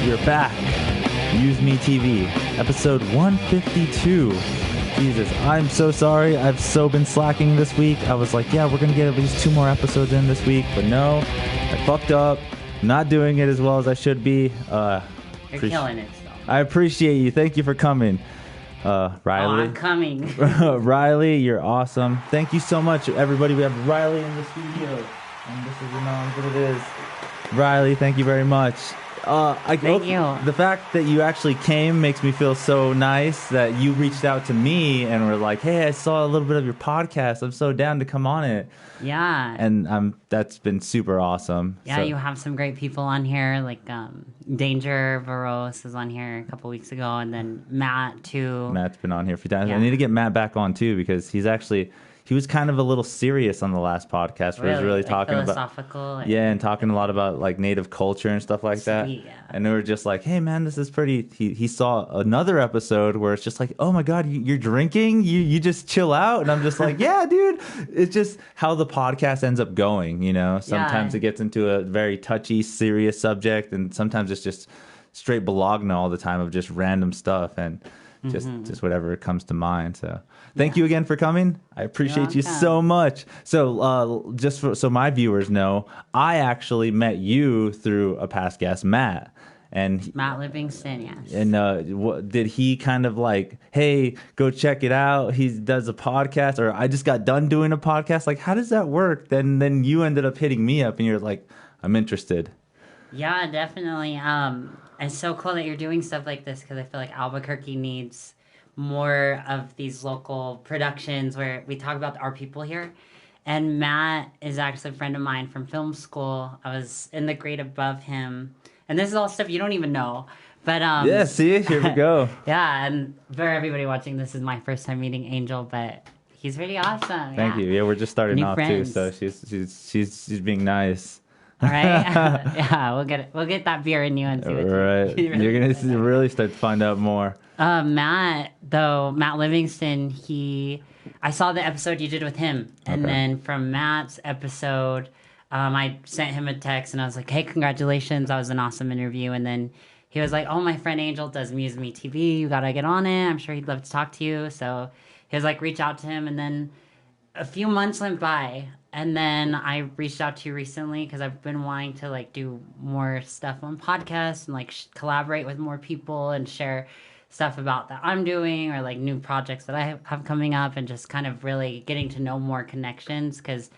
We're back. MuseMe TV, episode 152. Jesus, I'm so sorry. I've so been slacking this week. I was like, yeah, we're going to get at least 2 more episodes in this week. But no, I fucked up. Not doing it as well as I should be. You're killing it still. I appreciate you. Thank you for coming. Riley. Oh, I'm coming. Riley, you're awesome. Thank you so much, everybody. We have Riley in the studio. And this is what it is. Riley, thank you very much. Thank you. The fact that you actually came makes me feel so nice that you reached out to me and were like, hey, I saw a little bit of your podcast. I'm so down to come on it. Yeah. And that's been super awesome. Yeah, you have some great people on here, like Danger Varos was on here a couple weeks ago, and then Matt, too. Matt's been on here a few times. Yeah. I need to get Matt back on, too, because he was kind of a little serious on the last podcast where he was really like talking philosophical, about and talking a lot about like native culture and stuff like that. Yeah. And they were just like, hey man, this is pretty. He saw another episode where it's just like, oh my god, you're drinking, you just chill out. And I'm just like, yeah dude, it's just how the podcast ends up going, you know. Sometimes it gets into a very touchy serious subject, and sometimes it's just straight bologna all the time of just random stuff and just whatever comes to mind. So thank you again for coming. I appreciate you so much. So so my viewers know, I actually met you through a past guest, Matt. And Matt Livingston, yes. And did he kind of like, hey, go check it out? He does a podcast, or I just got done doing a podcast. Like, how does that work? Then you ended up hitting me up and you're like, I'm interested. Yeah, definitely. It's so cool that you're doing stuff like this, because I feel like Albuquerque needs more of these local productions where we talk about our people here. And Matt is actually a friend of mine from film school. I was in the grade above him. And this is all stuff you don't even know. But yeah, see, here we go. Yeah, and for everybody watching, this is my first time meeting Angel, but he's really awesome. Thank you. Yeah, we're just starting New off friends. too, so she's being nice. All right. Yeah, we'll get that beer in you and see what right. You're gonna really start to find out more. Matt Livingston, I saw the episode you did with him, and then from Matt's episode, I sent him a text and I was like, hey, congratulations, that was an awesome interview. And then he was like, oh, my friend Angel does MuseMe TV, you gotta get on it, I'm sure he'd love to talk to you. So he was like, reach out to him. And then a few months went by, and then I reached out to you recently because I've been wanting to like do more stuff on podcasts and like collaborate with more people and share stuff about that I'm doing, or like new projects that I have coming up, and just kind of really getting to know more connections, because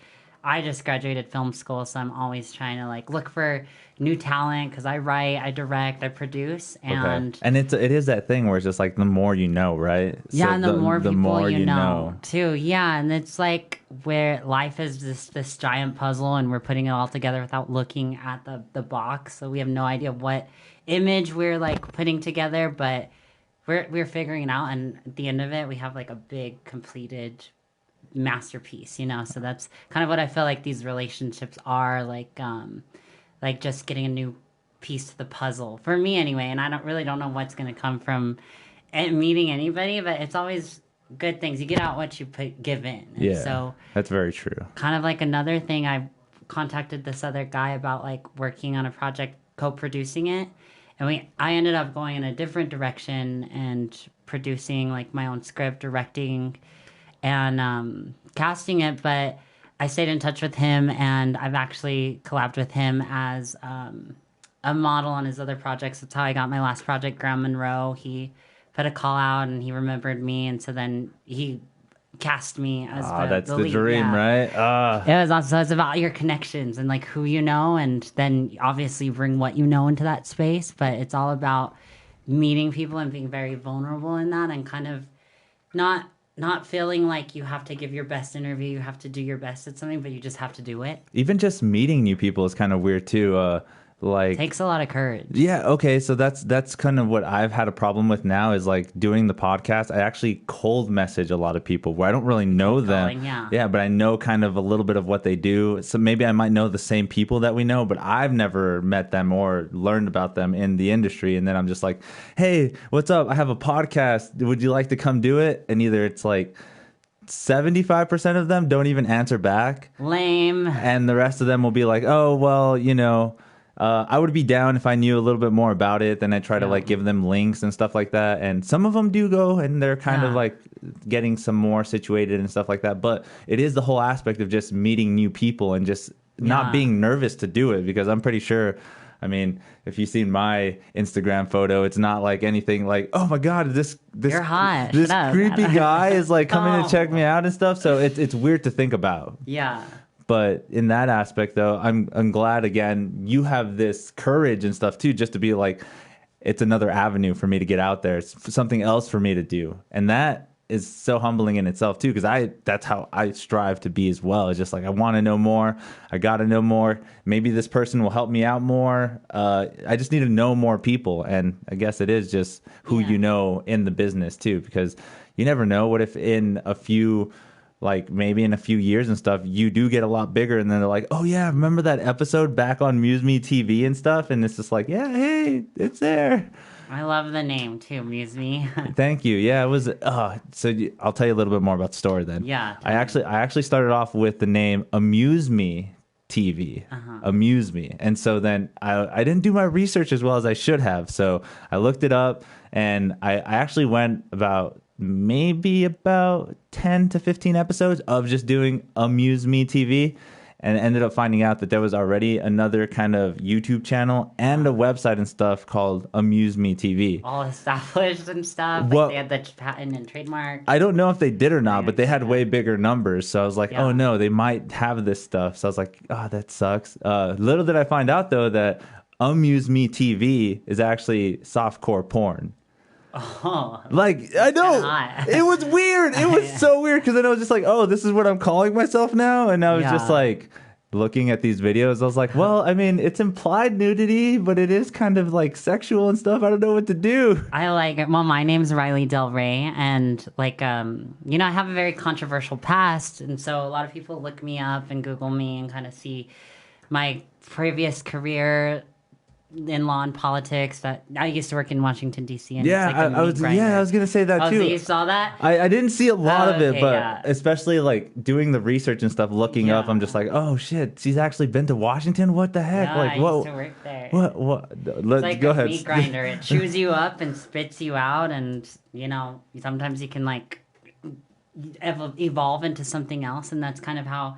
I just graduated film school, so I'm always trying to like look for new talent, because I write, I direct, I produce, and it is that thing where it's just like the more you know, right? Yeah, so and the more people more you know too. Yeah, and it's like where life is this giant puzzle, and we're putting it all together without looking at the box, so we have no idea what image we're like putting together, but we're figuring it out, and at the end of it, we have like a big completed masterpiece, you know. So that's kind of what I feel like these relationships are like just getting a new piece to the puzzle for me anyway. And I don't know what's going to come from meeting anybody, but it's always good things. You get out what you give in. And yeah, so that's very true. Kind of like another thing, I contacted this other guy about like working on a project, co-producing it, and I ended up going in a different direction and producing like my own script, directing, and casting it. But I stayed in touch with him, and I've actually collabed with him as a model on his other projects. That's how I got my last project, Graham Monroe. He put a call out, and he remembered me, and so then he cast me as that's the lead. dream, right? It was awesome. So it's about your connections and like who you know, and then obviously bring what you know into that space. But it's all about meeting people and being very vulnerable in that, and kind of not feeling like you have to give your best interview, you have to do your best at something, but you just have to do it. Even just meeting new people is kind of weird too. Like, takes a lot of courage. Yeah, okay, so that's kind of what I've had a problem with now, is like doing the podcast. I actually cold message a lot of people where I don't really know them. Yeah, but I know kind of a little bit of what they do. So maybe I might know the same people that we know, but I've never met them or learned about them in the industry. And then I'm just like, hey, what's up? I have a podcast. Would you like to come do it? And either it's like 75% of them don't even answer back. Lame. And the rest of them will be like, oh, well, you know, I would be down if I knew a little bit more about it. Then I try to Yeah. like give them links and stuff like that. And some of them do go and they're kind of Yeah. like getting some more situated and stuff like that. But it is the whole aspect of just meeting new people and just not Yeah. being nervous to do it, because I'm pretty sure, I mean, if you've seen my Instagram photo, it's not like anything like, oh my God, this You're hot. this Shut up. creepy guy is like coming to check Oh. me out and stuff. So it's weird to think about. Yeah. But in that aspect, though, I'm glad again you have this courage and stuff too, just to be like, it's another avenue for me to get out there. It's something else for me to do, and that is so humbling in itself too. Because that's how I strive to be as well. It's just like I want to know more. I got to know more. Maybe this person will help me out more. I just need to know more people, and I guess it is just who Yeah. you know in the business too, because you never know. What if in a few, like maybe in a few years and stuff, you do get a lot bigger, and then they're like, oh yeah, remember that episode back on MuseMe TV and stuff? And it's just like, yeah, hey, it's there. I love the name too, MuseMe. Thank you. Yeah, it was. I'll tell you a little bit more about the story then. Yeah, I actually started off with the name Amuse Me TV, Amuse Me, and so then I didn't do my research as well as I should have. So I looked it up, and I actually went about maybe about 10 to 15 episodes of just doing Amuse Me TV, and ended up finding out that there was already another kind of YouTube channel and a website and stuff called Amuse Me TV. All established and stuff. Well- Like they had the patent and trademark. I don't know if they did or not, but they had Yeah. way bigger numbers. So I was like, Yeah. oh no, they might have this stuff. So I was like, oh, that sucks. Little did I find out though that Amuse Me TV is actually softcore porn. Oh, Like, I know. kinda hot. It was weird. It was so weird, because then I was just like, oh, this is what I'm calling myself now. And I was just Yeah. like looking at these videos. I was like, well, I mean, it's implied nudity, but it is kind of like sexual and stuff. I don't know what to do. I like it. Well, my name's Riley Del Rey, and like, you know, I have a very controversial past, and so a lot of people look me up and Google me and kind of see my previous career in law and politics. That I used to work in Washington D.C. and Yeah, it's like a I was. meat Yeah, I grinder. was gonna say that Oh, too. so you saw that? I didn't see a lot of it, Okay, but yeah. especially like doing the research and stuff, looking up, Yeah. I'm just like, oh shit, she's actually been to Washington. What the heck? Yeah, like, I used what? to work there. What? It's Let's like go a ahead. meat grinder. It chews you up and spits you out, and you know sometimes you can like evolve into something else, and that's kind of how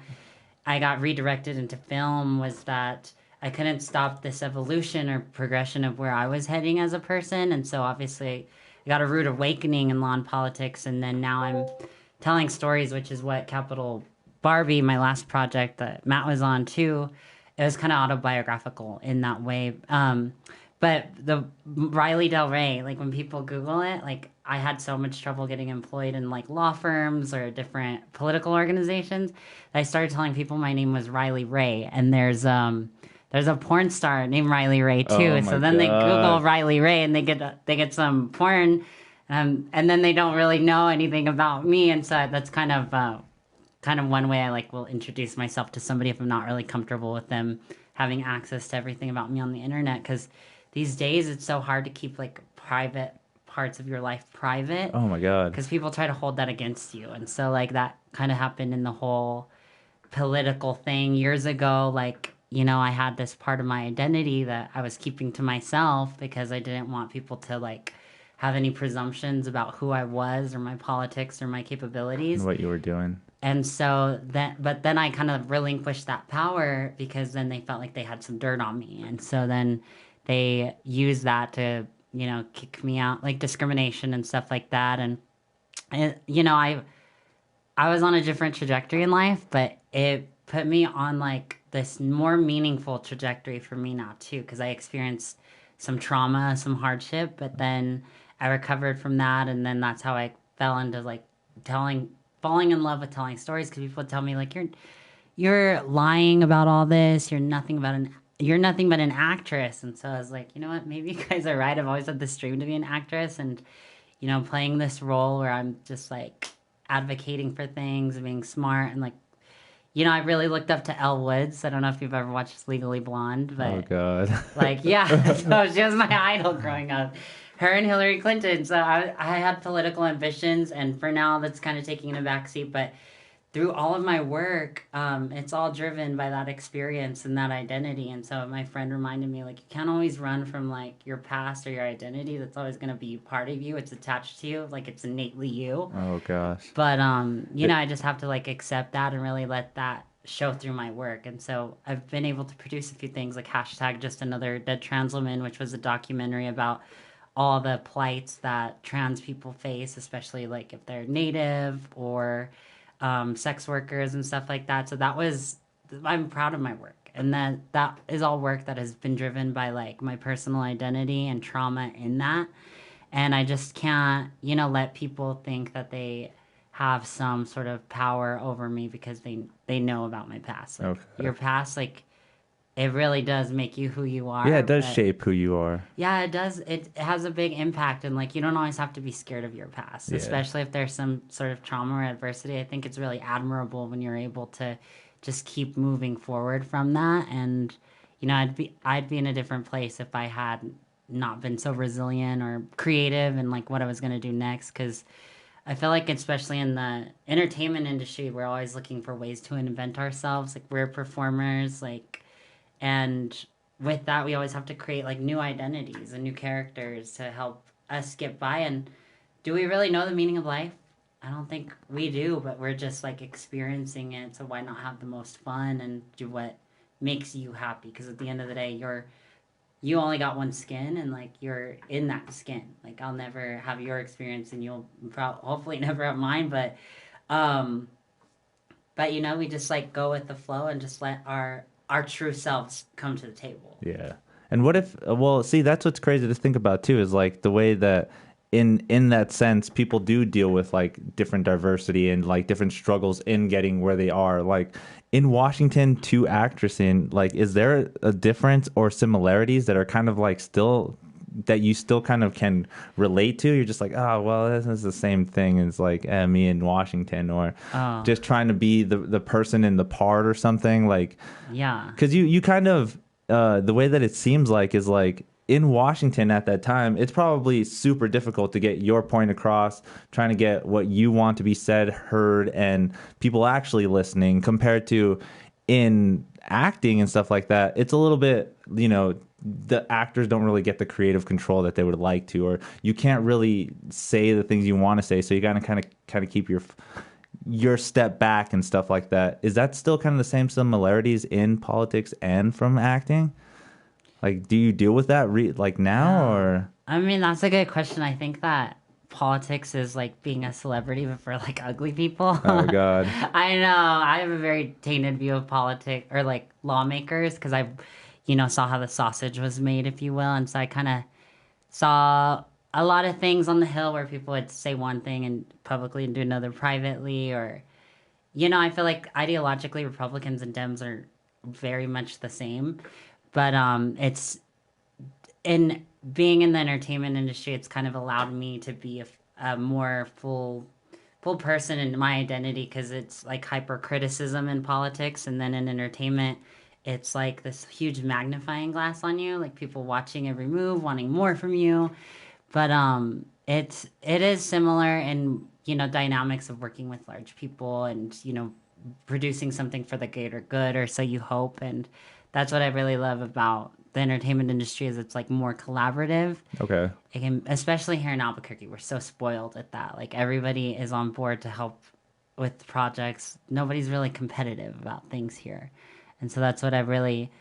I got redirected into film. Was that I couldn't stop this evolution or progression of where I was heading as a person, and so obviously I got a rude awakening in law and politics, and then now I'm telling stories, which is what Capital Barbie, my last project that Matt was on too. It was kind of autobiographical in that way. But the Riley Del Rey, like when people Google it, like I had so much trouble getting employed in like law firms or different political organizations that I started telling people my name was Riley Ray. And there's a porn star named Riley Ray too. Oh my So then they God. Google Riley Ray and they get some porn, and then they don't really know anything about me. And so that's kind of one way I like will introduce myself to somebody if I'm not really comfortable with them having access to everything about me on the internet, because these days it's so hard to keep like private parts of your life private, Oh my god. because people try to hold that against you. And so like that kind of happened in the whole political thing years ago. Like, you know, I had this part of my identity that I was keeping to myself because I didn't want people to like have any presumptions about who I was or my politics or my capabilities. What you were doing. And so then I kind of relinquished that power, because then they felt like they had some dirt on me. And so then they used that to, you know, kick me out, like discrimination and stuff like that. And, you know, I was on a different trajectory in life, but it put me on like this more meaningful trajectory for me now too, because I experienced some trauma, some hardship, but then I recovered from that. And then that's how I fell into like falling in love with telling stories, because people tell me like, you're lying about all this. You're nothing but an actress. And so I was like, you know what? Maybe you guys are right. I've always had this dream to be an actress, and you know, playing this role where I'm just like advocating for things and being smart, and like, you know, I really looked up to Elle Woods. I don't know if you've ever watched Legally Blonde, but Oh god. like, yeah, so she was my idol growing up. Her and Hillary Clinton. So I had political ambitions, and for now that's kind of taking a backseat. But through all of my work, it's all driven by that experience and that identity. And so my friend reminded me, like, you can't always run from like your past or your identity. That's always going to be part of you. It's attached to you, like it's innately you. Oh gosh. But I just have to like accept that and really let that show through my work. And so I've been able to produce a few things like hashtag Just Another Dead Trans Woman, which was a documentary about all the plights that trans people face, especially like if they're native or sex workers and stuff like that. So I'm proud of my work. And that is all work that has been driven by like my personal identity and trauma in that. And I just can't, let people think that they have some sort of power over me because they know about my past. Like, Okay. your past, like, it really does make you who you are. Yeah, it does shape who you are. Yeah, it does. It has a big impact, and like you don't always have to be scared of your past, especially if there's some sort of trauma or adversity. I think it's really admirable when you're able to just keep moving forward from that. And I'd be in a different place if I had not been so resilient or creative and like what I was gonna do next. Because I feel like, especially in the entertainment industry, we're always looking for ways to invent ourselves. Like we're performers, like. And with that, we always have to create like new identities and new characters to help us get by. And do we really know the meaning of life? I don't think we do, but we're just like experiencing it. So why not have the most fun and do what makes you happy? Because at the end of the day, you only got one skin, and like you're in that skin. Like I'll never have your experience, and you'll hopefully never have mine. But we just like go with the flow and just let our true selves come to the table. Yeah. And what if, well, see, that's what's crazy to think about too, is like the way that in that sense, people do deal with like different diversity and like different struggles in getting where they are. Like in Washington to actressing, like, is there a difference or similarities that are kind of like still, that you still kind of can relate to? You're just like, oh, well, this is the same thing as like me in Washington, or just trying to be the person in the part or something, like, yeah, because you kind of the way that it seems like is like in Washington at that time, it's probably super difficult to get your point across, trying to get what you want to be said, heard, and people actually listening, compared to in acting and stuff like that. It's a little bit, the actors don't really get the creative control that they would like to, or you can't really say the things you want to say. So you got to kind of keep your step back and stuff like that. Is that still kind of the same similarities in politics and from acting? Like, do you deal with that like now, or? I mean, that's a good question. I think that politics is like being a celebrity, but for like ugly people. Oh God. I know. I have a very tainted view of politics or like lawmakers, because I saw how the sausage was made, if you will. And so I kind of saw a lot of things on the Hill where people would say one thing and publicly and do another privately. Or, I feel like ideologically Republicans and Dems are very much the same. But it's in being in the entertainment industry, it's kind of allowed me to be a more full person in my identity, because it's like hyper criticism in politics, and then in entertainment, it's like this huge magnifying glass on you, like people watching every move, wanting more from you. But it is similar in dynamics of working with large people and producing something for the greater good, or so you hope. And that's what I really love about the entertainment industry, is it's like more collaborative. Okay. Especially here in Albuquerque, we're so spoiled at that. Like everybody is on board to help with projects. Nobody's really competitive about things here. And so that's what I really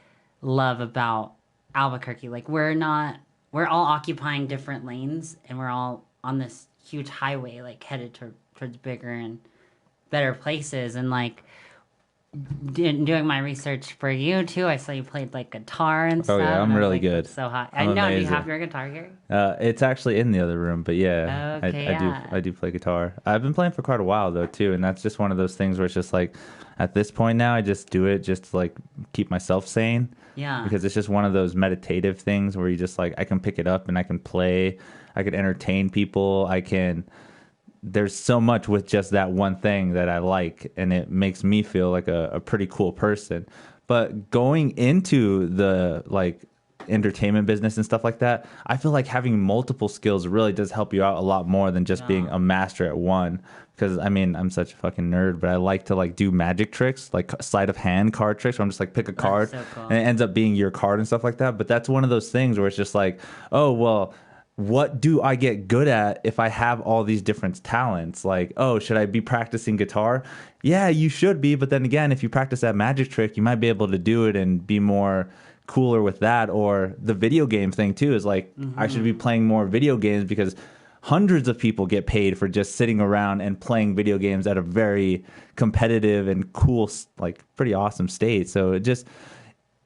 love about Albuquerque. Like we're all occupying different lanes, and we're all on this huge highway, like headed towards bigger and better places. And like doing my research for you too, I saw you played like guitar and stuff. Oh yeah, I'm really good. So hot. I'm I know. amazing. Do you have your guitar here? It's actually in the other room, but yeah, Okay, I do play guitar. I've been playing for quite a while though too, and that's just one of those things where it's just like, at this point now, I just do it just to like keep myself sane. Yeah. Because it's just one of those meditative things where you just like, I can pick it up and I can play, I can entertain people, there's so much with just that one thing that I like, and it makes me feel like a pretty cool person. But going into the like entertainment business and stuff like that, I feel like having multiple skills really does help you out a lot more than just being a master at one. Because I mean, I'm such a fucking nerd, but I like to like do magic tricks, like sleight of hand card tricks, where I'm just like pick a card so cool. and it ends up being your card and stuff like that. But that's one of those things where it's just like, oh well, what do I get good at if I have all these different talents? Like, oh, should I be practicing guitar? Yeah, you should be. But then again, if you practice that magic trick, you might be able to do it and be more cooler with that. Or the video game thing too is like, I should be playing more video games because hundreds of people get paid for just sitting around and playing video games at a very competitive and cool, like pretty awesome state. So it just,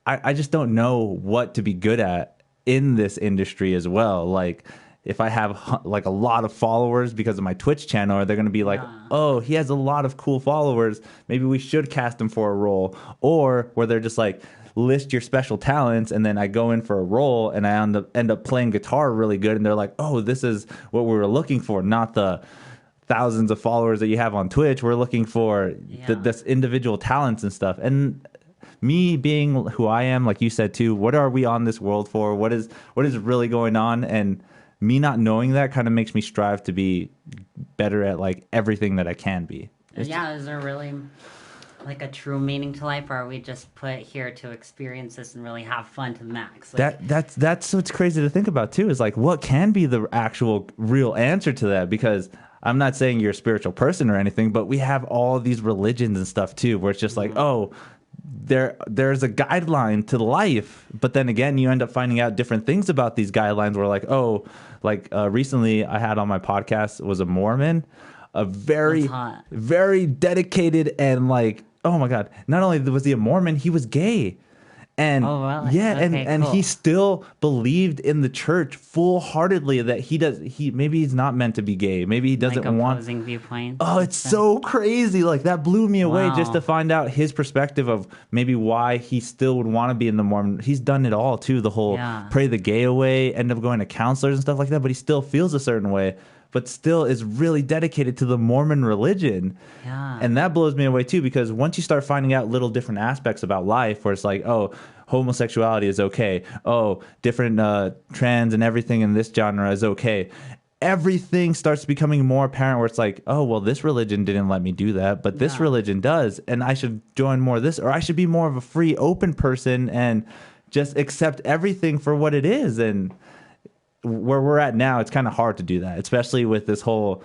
I just don't know what to be good at in this industry as well. Like if I have like a lot of followers because of my Twitch channel, they're going to be like, oh, he has a lot of cool followers, maybe we should cast him for a role. Or where they're just like, list your special talents, and then I go in for a role and I end up playing guitar really good, and they're like, oh, this is what we were looking for, not the thousands of followers that you have on Twitch. We're looking for this individual talents and stuff. And me being who I am, like you said too, what are we on this world for? What is really going on? And me not knowing that kind of makes me strive to be better at like everything that I can be. Is there really like a true meaning to life, or are we just put here to experience this and really have fun to the max? Like, that's what's crazy to think about too, is like what can be the actual real answer to that? Because I'm not saying you're a spiritual person or anything, but we have all these religions and stuff too, where it's just like, oh, there's a guideline to life, but then again, you end up finding out different things about these guidelines. Where like, oh, like recently I had on my podcast was a Mormon, a very dedicated and like, oh my god, not only was he a Mormon, he was gay. And and he still believed in the church full-heartedly that maybe he's not meant to be gay. Maybe he doesn't like want opposing viewpoints. Oh, it's so crazy. Like that blew me away just to find out his perspective of maybe why he still would want to be in the Mormon. He's done it all too, the whole pray the gay away, end up going to counselors and stuff like that, but he still feels a certain way, but still is really dedicated to the Mormon religion. Yeah. And that blows me away too, because once you start finding out little different aspects about life, where it's like, oh, homosexuality is okay. Oh, different trans and everything in this genre is okay. Everything starts becoming more apparent, where it's like, oh, well, this religion didn't let me do that, but this religion does. And I should join more of this, or I should be more of a free, open person and just accept everything for what it is. And where we're at now, it's kind of hard to do that, especially with this whole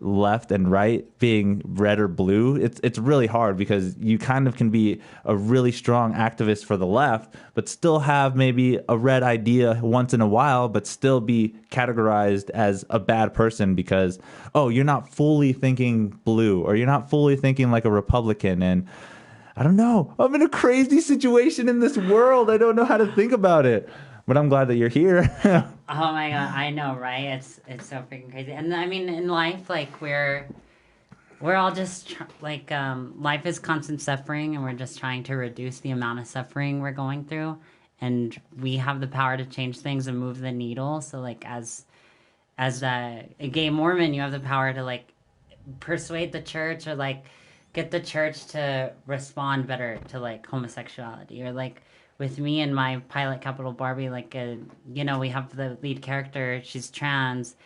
left and right being red or blue. It's really hard, because you kind of can be a really strong activist for the left, but still have maybe a red idea once in a while, but still be categorized as a bad person because, oh, you're not fully thinking blue, or you're not fully thinking like a Republican. And I don't know, I'm in a crazy situation in this world. I don't know how to think about it. But I'm glad that you're here. Oh my god, I know, right? It's so freaking crazy. And I mean, in life, like we're all just life is constant suffering, and we're just trying to reduce the amount of suffering we're going through. And we have the power to change things and move the needle. So like as a gay Mormon, you have the power to like persuade the church, or like get the church to respond better to like homosexuality, or like with me and my pilot Capital Barbie, like, we have the lead character, she's trans.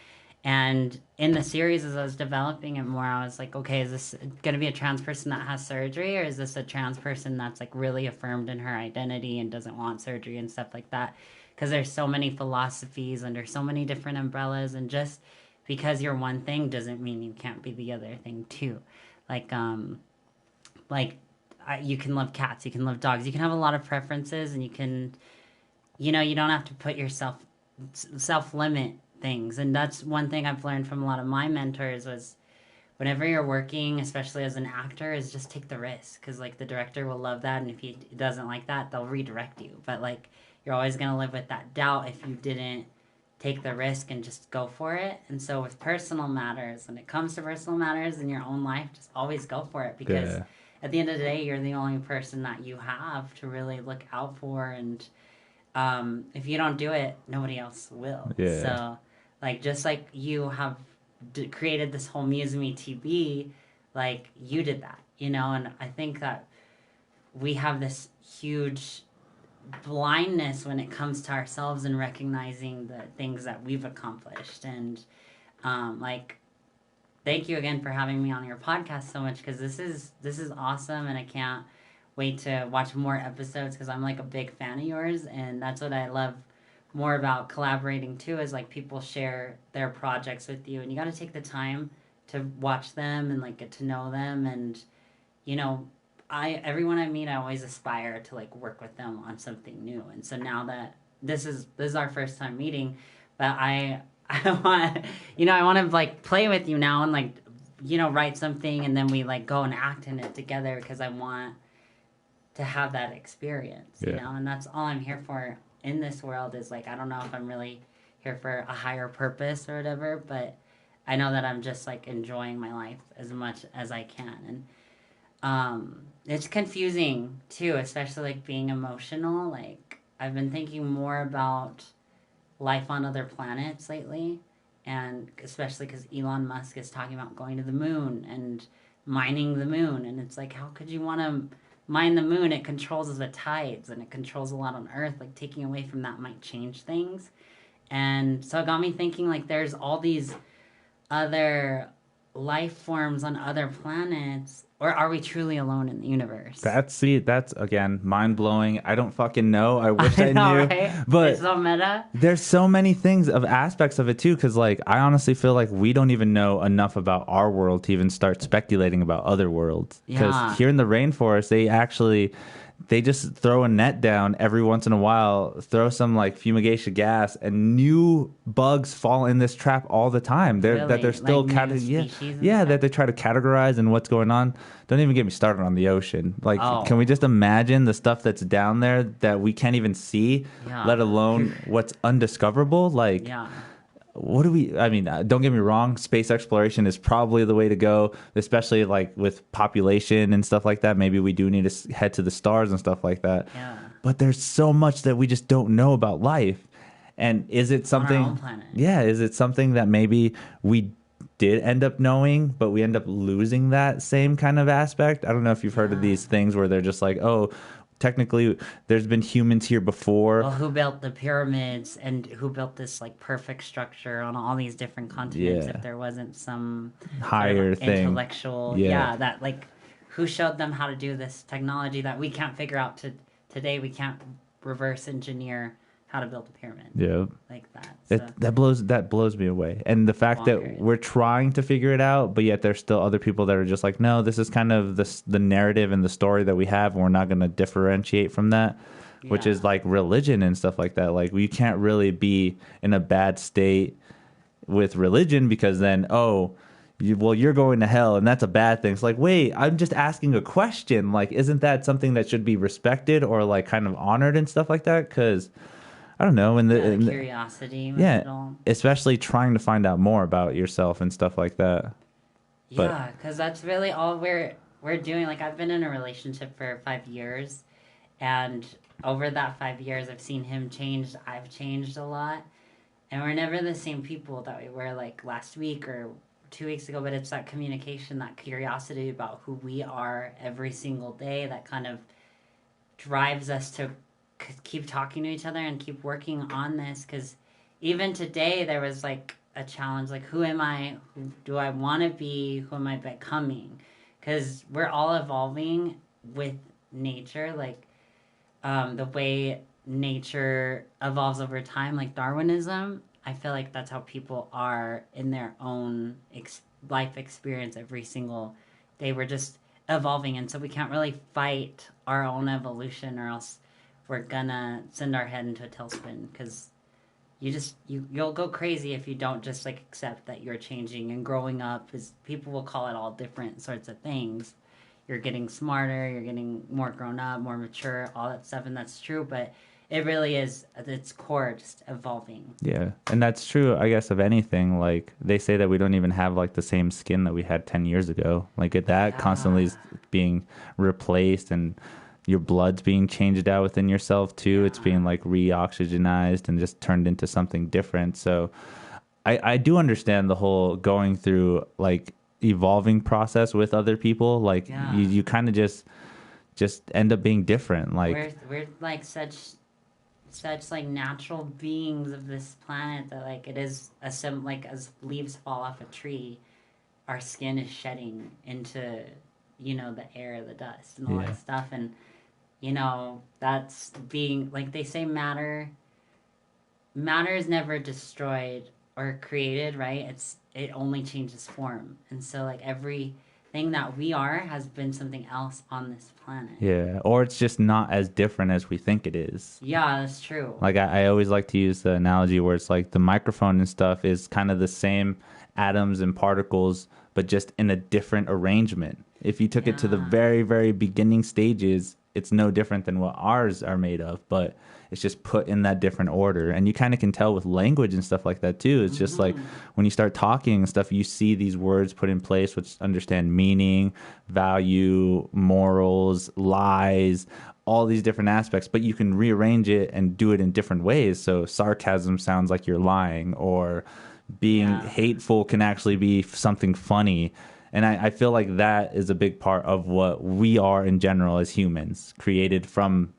And in the series, as I was developing it more, I was like, okay, is this going to be a trans person that has surgery? Or is this a trans person that's like really affirmed in her identity and doesn't want surgery and stuff like that? Because there's so many philosophies under so many different umbrellas. And just because you're one thing doesn't mean you can't be the other thing too. You can love cats, you can love dogs, you can have a lot of preferences, and you can, you don't have to put yourself, self-limit things. And that's one thing I've learned from a lot of my mentors was whenever you're working, especially as an actor, is just take the risk. Because, like, the director will love that, and if he doesn't like that, they'll redirect you. But, like, you're always going to live with that doubt if you didn't take the risk and just go for it. And so with personal matters, when it comes to personal matters in your own life, just always go for it. Because at the end of the day, you're the only person that you have to really look out for. And if you don't do it, nobody else will. Yeah. So, like, just like you have created this whole MuseMe TV, like, you did that, and I think that we have this huge blindness when it comes to ourselves and recognizing the things that we've accomplished. And like, thank you again for having me on your podcast so much, because this is awesome, and I can't wait to watch more episodes because I'm like a big fan of yours, and that's what I love more about collaborating too, is like people share their projects with you, and you got to take the time to watch them and like get to know them. And you know, everyone I meet, I always aspire to like work with them on something new. And so now that this is our first time meeting, but I want, you know, I want to like play with you now and like, you know, write something, and then we like go and act in it together, because I want to have that experience, you know. And that's all I'm here for in this world, is like, I don't know if I'm really here for a higher purpose or whatever, but I know that I'm just like enjoying my life as much as I can. And it's confusing too, especially like being emotional. Like, I've been thinking more about life on other planets lately, and especially because Elon Musk is talking about going to the moon and mining the moon. And it's like, how could you want to mine the moon? It controls the tides, and it controls a lot on Earth. Like, taking away from that might change things. And so it got me thinking, like, there's all these other life forms on other planets, or are we truly alone in the universe? That's again mind-blowing. I don't fucking know. I wish I know, knew. Right? But it's so meta. There's so many things of aspects of it too, because like I honestly feel like we don't even know enough about our world to even start speculating about other worlds. Because here in the rainforest, they just throw a net down every once in a while, throw some like fumigation gas, and new bugs fall in this trap all the time. That they're still like that they try to categorize and what's going on. Don't even get me started on the ocean. Like, can we just imagine the stuff that's down there that we can't even see, let alone what's undiscoverable? Like, what do we, I mean, don't get me wrong, space exploration is probably the way to go, especially like with population and stuff like that. Maybe we do need to head to the stars and stuff like that. But there's so much that we just don't know about life. And is it something, on our own planet. Is it something that maybe we did end up knowing, but we end up losing that same kind of aspect? I don't know if you've heard of these things where they're just like, oh, technically there's been humans here before. Well, who built the pyramids, and who built this like perfect structure on all these different continents if there wasn't some higher sort of thing, intellectual that like, who showed them how to do this technology that we can't figure out today? We can't reverse engineer how to build a pyramid like that. So. That blows me away. And the fact that we're trying to figure it out, but yet there's still other people that are just like, no, this is kind of the narrative and the story that we have, and we're not going to differentiate from that, which is like religion and stuff like that. Like, we can't really be in a bad state with religion, because then, you're going to hell, and that's a bad thing. It's like, wait, I'm just asking a question. Like, isn't that something that should be respected or like kind of honored and stuff like that? Because I don't know. The curiosity. Especially trying to find out more about yourself and stuff like that. Yeah, because that's really all we're doing. Like, I've been in a relationship for 5 years, and over that 5 years, I've seen him change. I've changed a lot, and we're never the same people that we were like last week or 2 weeks ago. But it's that communication, that curiosity about who we are every single day, that kind of drives us to keep talking to each other and keep working on this. Because even today there was like a challenge, like, who am I, who do I want to be, who am I becoming? Because we're all evolving with nature, like the way nature evolves over time, like Darwinism. I feel like that's how people are in their own life experience every single day. We're just evolving, and so we can't really fight our own evolution, or else we're gonna send our head into a tailspin, because you'll go crazy if you don't just like accept that you're changing and growing up. Is people will call it all different sorts of things. You're getting smarter, you're getting more grown up, more mature, all that stuff, and that's true, but it really is at its core just evolving. Yeah, and that's true, I guess, of anything. Like, they say that we don't even have like the same skin that we had 10 years ago. Like, that constantly is being replaced, and your blood's being changed out within yourself too. It's being like re-oxygenized and just turned into something different. So I do understand the whole going through like evolving process with other people. Like, you kind of just end up being different. Like, we're like such such like natural beings of this planet that like it is like as leaves fall off a tree, our skin is shedding into, you know, the air, the dust, and all Yeah. that stuff. And, you know, that's being, like they say, matter is never destroyed or created, right? It only changes form. And so, like, everything that we are has been something else on this planet. Yeah, or it's just not as different as we think it is. Yeah, that's true. Like I always like to use the analogy where it's like the microphone and stuff is kind of the same atoms and particles, but just in a different arrangement. If you took it to the very, very beginning stages, it's no different than what ours are made of, but it's just put in that different order. And you kind of can tell with language and stuff like that too. It's just like when you start talking and stuff, you see these words put in place which understand meaning, value, morals, lies, all these different aspects, but you can rearrange it and do it in different ways. So sarcasm sounds like you're lying, or being hateful can actually be something funny. And I feel like that is a big part of what we are in general as humans, created from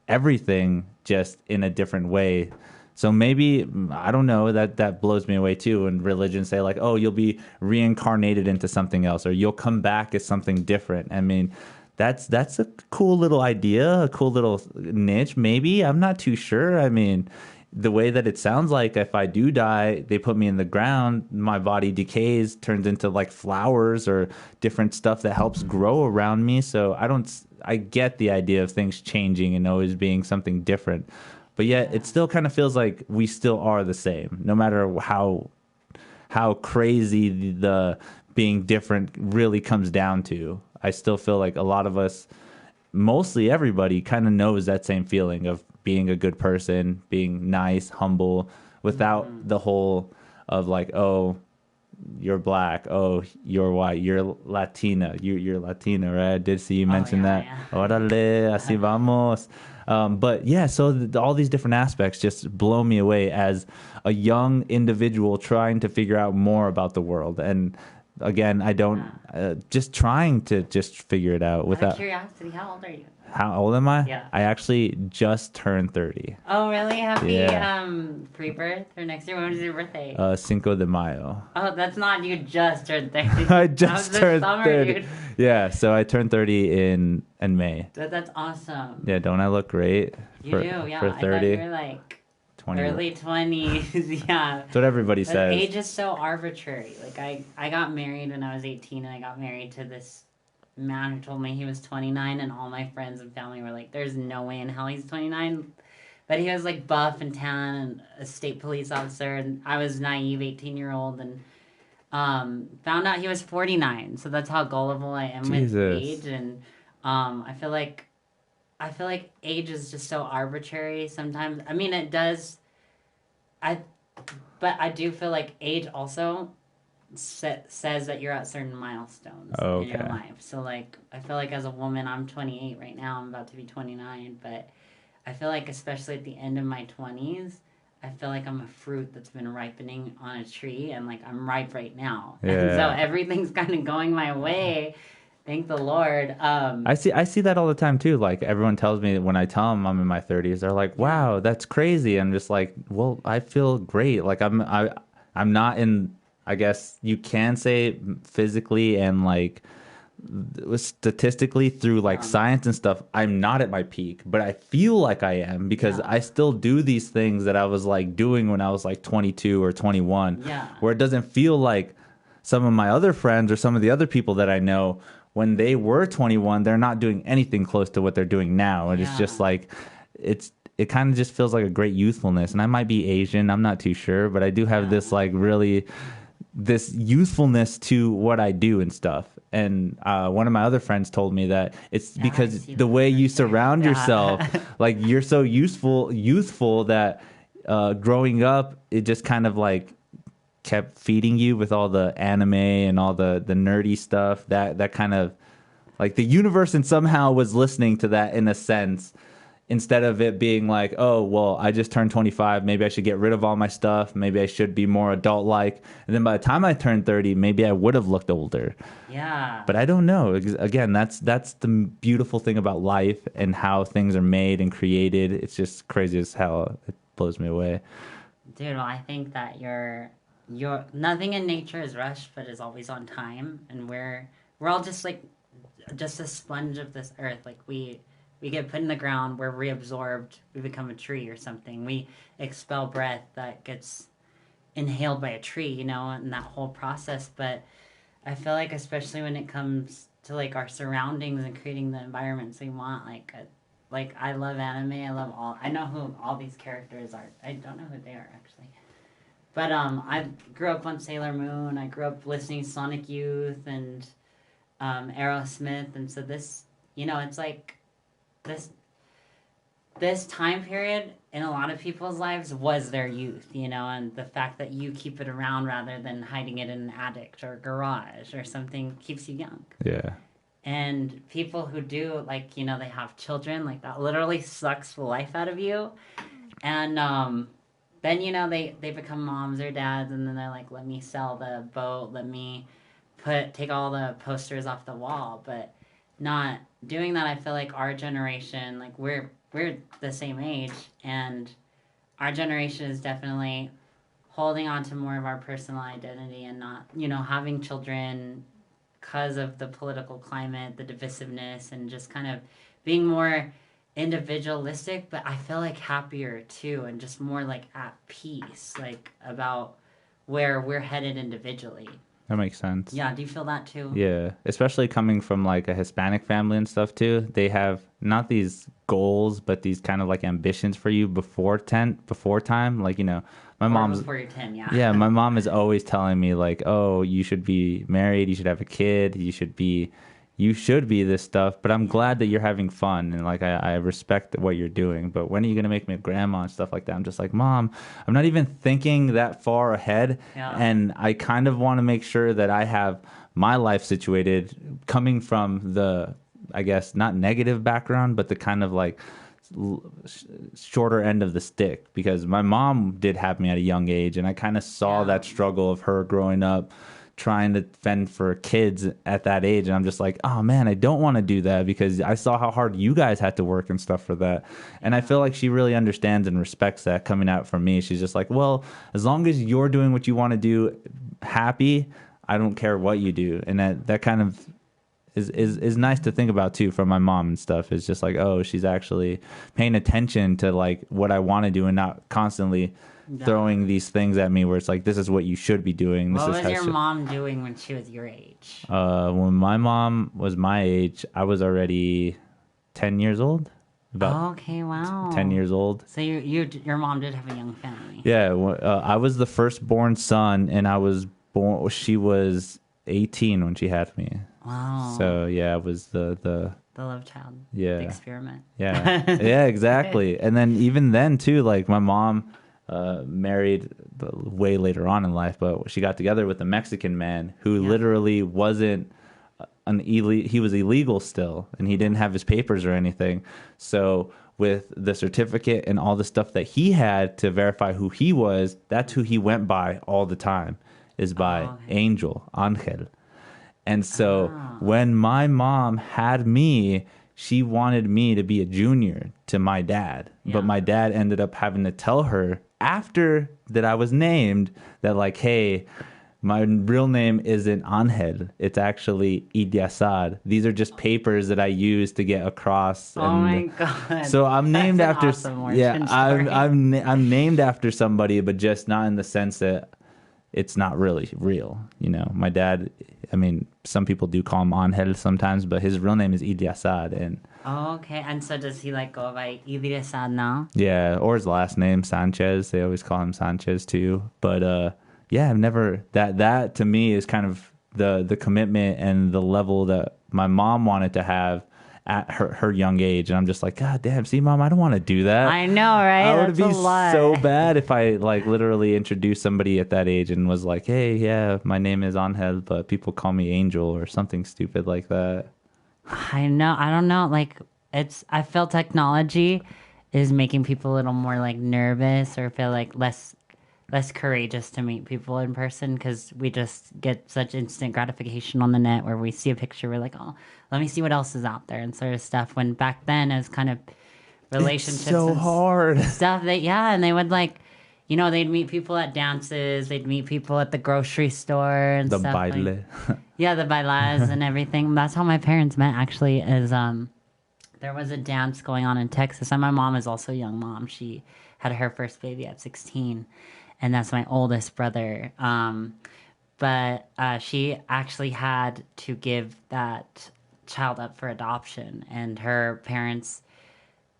everything, just in a different way. So maybe, I don't know, that blows me away too. And religion say like, oh, you'll be reincarnated into something else, or you'll come back as something different. I mean, that's a cool little idea, a cool little niche. Maybe, I'm not too sure. I mean, the way that it sounds like, if I do die, they put me in the ground, my body decays, turns into like flowers or different stuff that helps grow around me. So I get the idea of things changing and always being something different. But yet it still kind of feels like we still are the same, no matter how crazy the being different really comes down to. I still feel like a lot of us, mostly everybody, kind of knows that same feeling of being a good person, being nice, humble, without the whole of like, oh, you're black, oh, you're white, you're Latina, you're Latina, right? I did see you mention that. Órale, así vamos. But yeah, so all these different aspects just blow me away as a young individual trying to figure out more about the world. And again, I don't, just trying to just figure it out without. Out of curiosity, how old are you? How old am I? Yeah. I actually just turned 30. Oh, really? Happy pre-birth or next year? When is your birthday? Cinco de Mayo. Oh, that's not you just turned 30. I just turned summer, 30. Dude. Yeah, so I turned 30 in May. That's awesome. Yeah, don't I look great? You do, yeah. For 30? I thought you were like 20. early 20s, yeah. That's what everybody But says. age is so arbitrary. Like, I got married when I was 18, and I got married to this man who told me he was 29, and all my friends and family were like, there's no way in hell he's 29. But he was like buff and tan and a state police officer, and I was naive 18-year-old, and found out he was 49. So that's how gullible I am with age. And I feel like age is just so arbitrary sometimes. I mean, it does, but I do feel like age also says that you're at certain milestones in your life. So like, I feel like as a woman, I'm 28 right now, I'm about to be 29, but I feel like especially at the end of my 20s, I feel like I'm a fruit that's been ripening on a tree, and like I'm ripe right now. Yeah. And so everything's kind of going my way. Thank the Lord. I see that all the time too. Like everyone tells me when I tell them I'm in my 30s, they're like, "Wow, that's crazy." I'm just like, "Well, I feel great. Like I'm not in, I guess you can say physically and like statistically through like science and stuff, I'm not at my peak, but I feel like I am because I still do these things that I was like doing when I was like 22 or 21, where it doesn't feel like some of my other friends or some of the other people that I know when they were 21, they're not doing anything close to what they're doing now. And it's just like, it kind of just feels like a great youthfulness. And I might be Asian, I'm not too sure, but I do have this like really, this youthfulness to what I do and stuff. And one of my other friends told me that it's because the way you surround yourself, like you're so youthful that growing up, it just kind of like kept feeding you with all the anime and all the nerdy stuff that kind of like the universe and somehow was listening to that in a sense, instead of it being like, oh, well, I just turned 25. Maybe I should get rid of all my stuff. Maybe I should be more adult-like. And then by the time I turned 30, maybe I would have looked older. Yeah. But I don't know. Again, that's the beautiful thing about life and how things are made and created. It's just crazy as hell. It blows me away. Dude, well, I think that you're nothing in nature is rushed, but is always on time. And we're all just like just a sponge of this earth. Like we get put in the ground, we're reabsorbed, we become a tree or something. We expel breath that gets inhaled by a tree, and that whole process. But I feel like, especially when it comes to like our surroundings and creating the environments we want, like I love anime. I know who all these characters are. I don't know who they are actually. But I grew up on Sailor Moon. I grew up listening to Sonic Youth and Aerosmith, and so this, it's like this time period in a lot of people's lives was their youth, and the fact that you keep it around rather than hiding it in an attic or garage or something keeps you young. Yeah. And people who do, like, they have children, like, that literally sucks the life out of you. And then, they become moms or dads, and then they're like, let me sell the boat, let me take all the posters off the wall. But not doing that, I feel like our generation, like, we're the same age, and our generation is definitely holding on to more of our personal identity and not, having children because of the political climate, the divisiveness, and just kind of being more individualistic, but I feel like happier too, and just more like at peace, like about where we're headed individually. That makes sense. Yeah, do you feel that too? Yeah, especially coming from like a Hispanic family and stuff too. They have not these goals, but these kind of like ambitions for you before time. Like, my mom's before you're 10, yeah. Yeah, my mom is always telling me like, oh, you should be married, you should have a kid, you should be this stuff. But I'm glad that you're having fun, and like I respect what you're doing. But when are you gonna make me a grandma and stuff like that? I'm just like, Mom, I'm not even thinking that far ahead, and I kind of want to make sure that I have my life situated, coming from the, I guess, not negative background, but the kind of like shorter end of the stick, because my mom did have me at a young age, and I kind of saw that struggle of her growing up trying to fend for kids at that age, and I'm just like, oh man, I don't want to do that, because I saw how hard you guys had to work and stuff for that. And I feel like she really understands and respects that coming out from me. She's just like, well, as long as you're doing what you want to do happy, I don't care what you do. And that kind of is nice to think about too, from my mom and stuff. It's just like, oh, she's actually paying attention to like what I want to do, and not constantly throwing these things at me where it's like, this is what you should be doing. What was your mom doing when she was your age? When my mom was my age, I was already 10 years old. Okay, wow. 10 years old. So your mom did have a young family. Yeah, I was the firstborn son, and she was 18 when she had me. Wow. So yeah, it was the love child. Yeah. The experiment. Yeah. Yeah, exactly. And then even then too, like my mom married way later on in life, but she got together with a Mexican man who literally wasn't he was illegal still, and he didn't have his papers or anything. So with the certificate and all the stuff that he had to verify who he was, that's who he went by all the time, is by Angel. And so when my mom had me, she wanted me to be a junior to my dad. Yeah. But my dad ended up having to tell her after that I was named that, like, hey, my real name isn't Angel. It's actually Idiasad. These are just papers that I use to get across. Oh my God. So I'm named after awesome I'm named after somebody, but just not in the sense that it's not really real. My dad, I mean, some people do call him Angel sometimes, but his real name is Idiasad. And okay. And so does he like go by Idiasad now? Yeah, or his last name, Sanchez. They always call him Sanchez too. But yeah, I've never, that to me is kind of the commitment and the level that my mom wanted to have at her young age. And I'm just like, God damn, see, Mom, I don't want to do that. I know, right? I would be so bad if I like literally introduced somebody at that age and was like, hey, yeah, my name is Angel, but people call me Angel, or something stupid like that. I know. I don't know. Like, I feel technology is making people a little more like nervous or feel like less courageous to meet people in person because we just get such instant gratification on the net where we see a picture, we're like, oh, let me see what else is out there and sort of stuff. When back then it was kind of relationships It's so and hard. stuff that, yeah, and they would like, they'd meet people at dances, they'd meet people at the grocery store and The stuff. baile. Like, yeah, the bailas and everything. That's how my parents met actually. Is there was a dance going on in Texas, and my mom is also a young mom. She had her first baby at 16, and that's my oldest brother. But she actually had to give that child up for adoption, and her parents.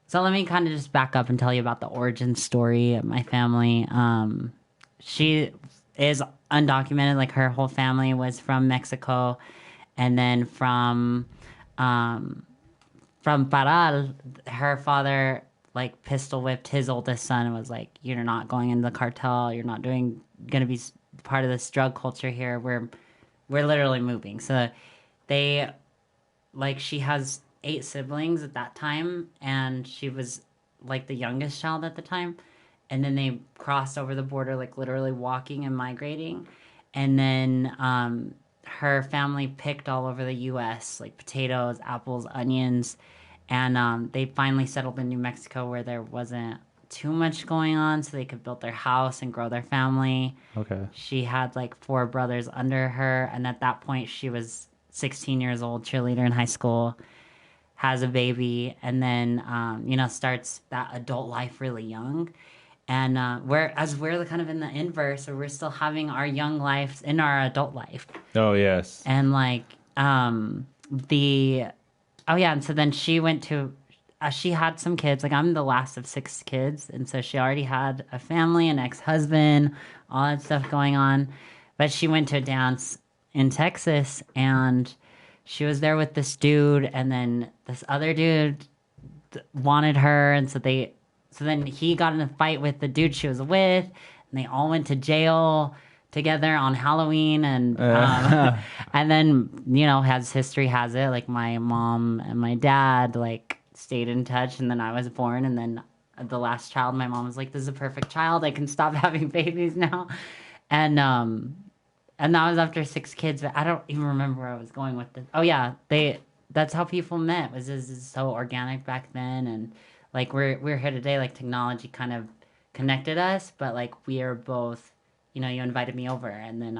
So let me kind of just back up and tell you about the origin story of my family. She is undocumented; like her whole family was from Mexico, and then from Paral, her father like pistol whipped his oldest son and was like, "You're not going into the cartel. You're not gonna be part of this drug culture here. We're literally moving." So they she has 8 siblings at that time, and she was like the youngest child at the time. And then they crossed over the border, like literally walking and migrating. And then her family picked all over the U.S., like potatoes, apples, onions. And they finally settled in New Mexico where there wasn't too much going on, so they could build their house and grow their family. Okay. She had like 4 brothers under her, and at that point she was 16 years old, cheerleader in high school, has a baby, and then starts that adult life really young. And we're kind of in the inverse, so we're still having our young lives in our adult life. Oh yes. And and so then she went to she had some kids. Like, I'm the last of 6 kids, and so she already had a family, an ex-husband, all that stuff going on. But she went to a dance in Texas, and she was there with this dude, and then this other dude wanted her, and so then he got in a fight with the dude she was with, and they all went to jail together on Halloween. And and then, as history has it, like my mom and my dad like stayed in touch, and then I was born, and then the last child, my mom was like, "This is a perfect child. I can stop having babies now." And that was after 6 kids, but I don't even remember where I was going with this. Oh yeah, that's how people met. Was is so organic back then, and like we're here today. Like, technology kind of connected us, but like we are both. You invited me over, and then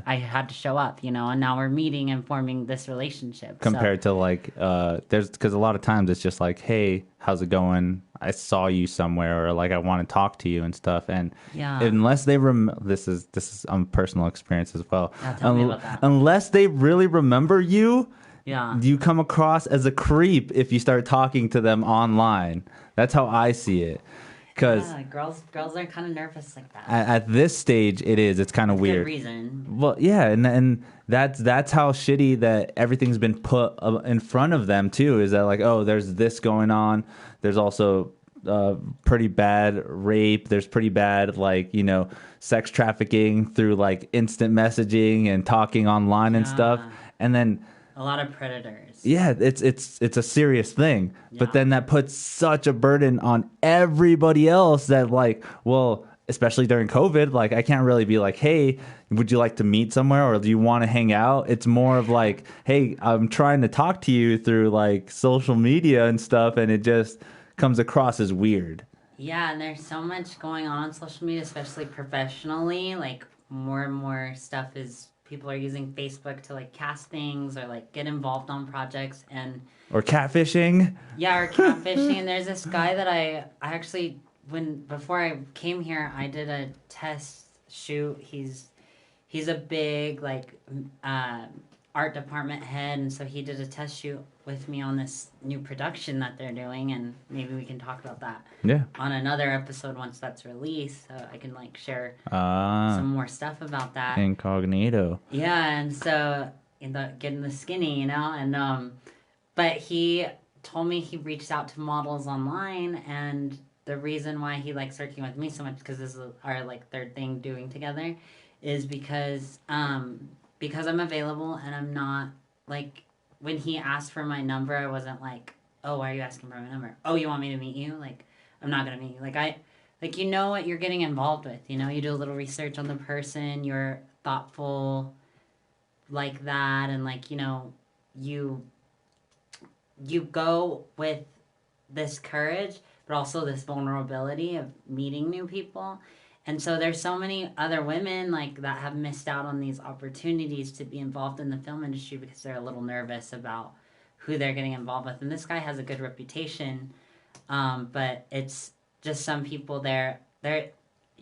I had to show up. And now we're meeting and forming this relationship. Compared to because a lot of times it's just like, hey, how's it going? I saw you somewhere, or like I want to talk to you and stuff. And unless they this is personal experience as well. Yeah, tell me about that. Unless they really remember you, yeah, you come across as a creep if you start talking to them online. That's how I see it. Because girls are kind of nervous like that. At this stage, it's kind of weird. Good reason. Well, yeah, and that's how shitty that everything's been put in front of them too. Is that like, oh, there's this going on. There's also pretty bad rape. There's pretty bad sex trafficking through like instant messaging and talking online and stuff. And then a lot of predators. Yeah, it's a serious thing. Yeah. But then that puts such a burden on everybody else that especially during COVID, I can't really be like, hey, would you like to meet somewhere, or do you want to hang out? It's more of like, hey, I'm trying to talk to you through social media and stuff, and it just comes across as weird. Yeah, and there's so much going on social media, especially professionally. Like, more and more stuff is people are using Facebook to cast things or get involved on projects or catfishing. Yeah, or catfishing. And there's this guy that I actually before I came here, I did a test shoot. He's a big art department head, and so he did a test shoot with me on this new production that they're doing, and maybe we can talk about that on another episode once that's released, so I can share some more stuff about that incognito. Yeah. And so getting the skinny, and but he told me he reached out to models online, and the reason why he likes working with me so much, because this is our third thing doing together, is because I'm available, and I'm not when he asked for my number, I wasn't like, oh, why are you asking for my number? Oh, you want me to meet you? I'm not gonna be like you know what you're getting involved with. You know, you do a little research on the person. You're thoughtful like that, and like you know, you go with this courage, but also this vulnerability of meeting new people. And so there's so many other women like that have missed out on these opportunities to be involved in the film industry because they're a little nervous about who they're getting involved with. And this guy has a good reputation, but it's just some people they're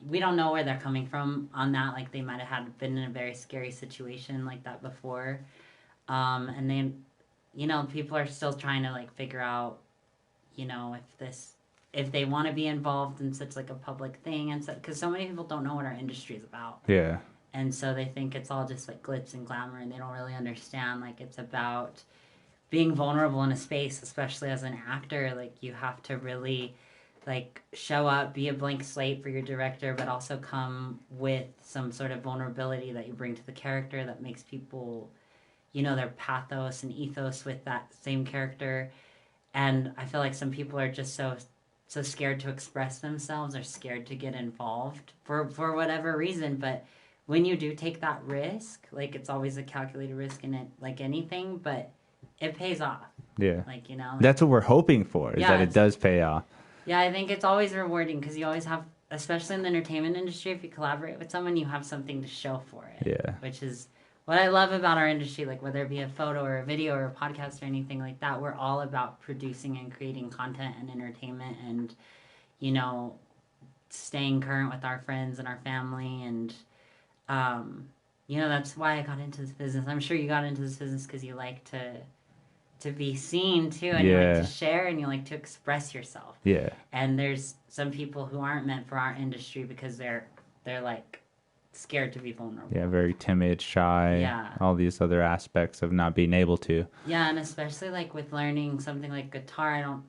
we don't know where they're coming from on that. Like they might have had been in a very scary situation like that before, and they, you know, people are still trying to like figure out, you know, if they want to be involved in such like a public thing, and so because so many people don't know what our industry is about. Yeah. And so they think it's all just like glitz and glamour, and they don't really understand like it's about being vulnerable in a space, especially as an actor. Like you have to really like show up, be a blank slate for your director, but also come with some sort of vulnerability that you bring to the character that makes people, you know, their pathos and ethos with that same character. And I feel like some people are just so scared to express themselves or scared to get involved for whatever reason. But when you do take that risk, like it's always a calculated risk in it, like anything, but it pays off. Yeah. Like, you know. That's what we're hoping for, is that it does pay off. Yeah, I think it's always rewarding because you always have, especially in the entertainment industry, if you collaborate with someone, you have something to show for it. Yeah. Which is what I love about our industry, like whether it be a photo or a video or a podcast or anything like that, we're all about producing and creating content and entertainment and, you know, staying current with our friends and our family. And, you know, that's why I got into this business. I'm sure you got into this business because you like to be seen too, and you like to share and you like to express yourself. Yeah. And there's some people who aren't meant for our industry because they're like scared to be vulnerable. Yeah, very timid, shy, all these other aspects of not being able to. Yeah, and especially like with learning something like guitar, I don't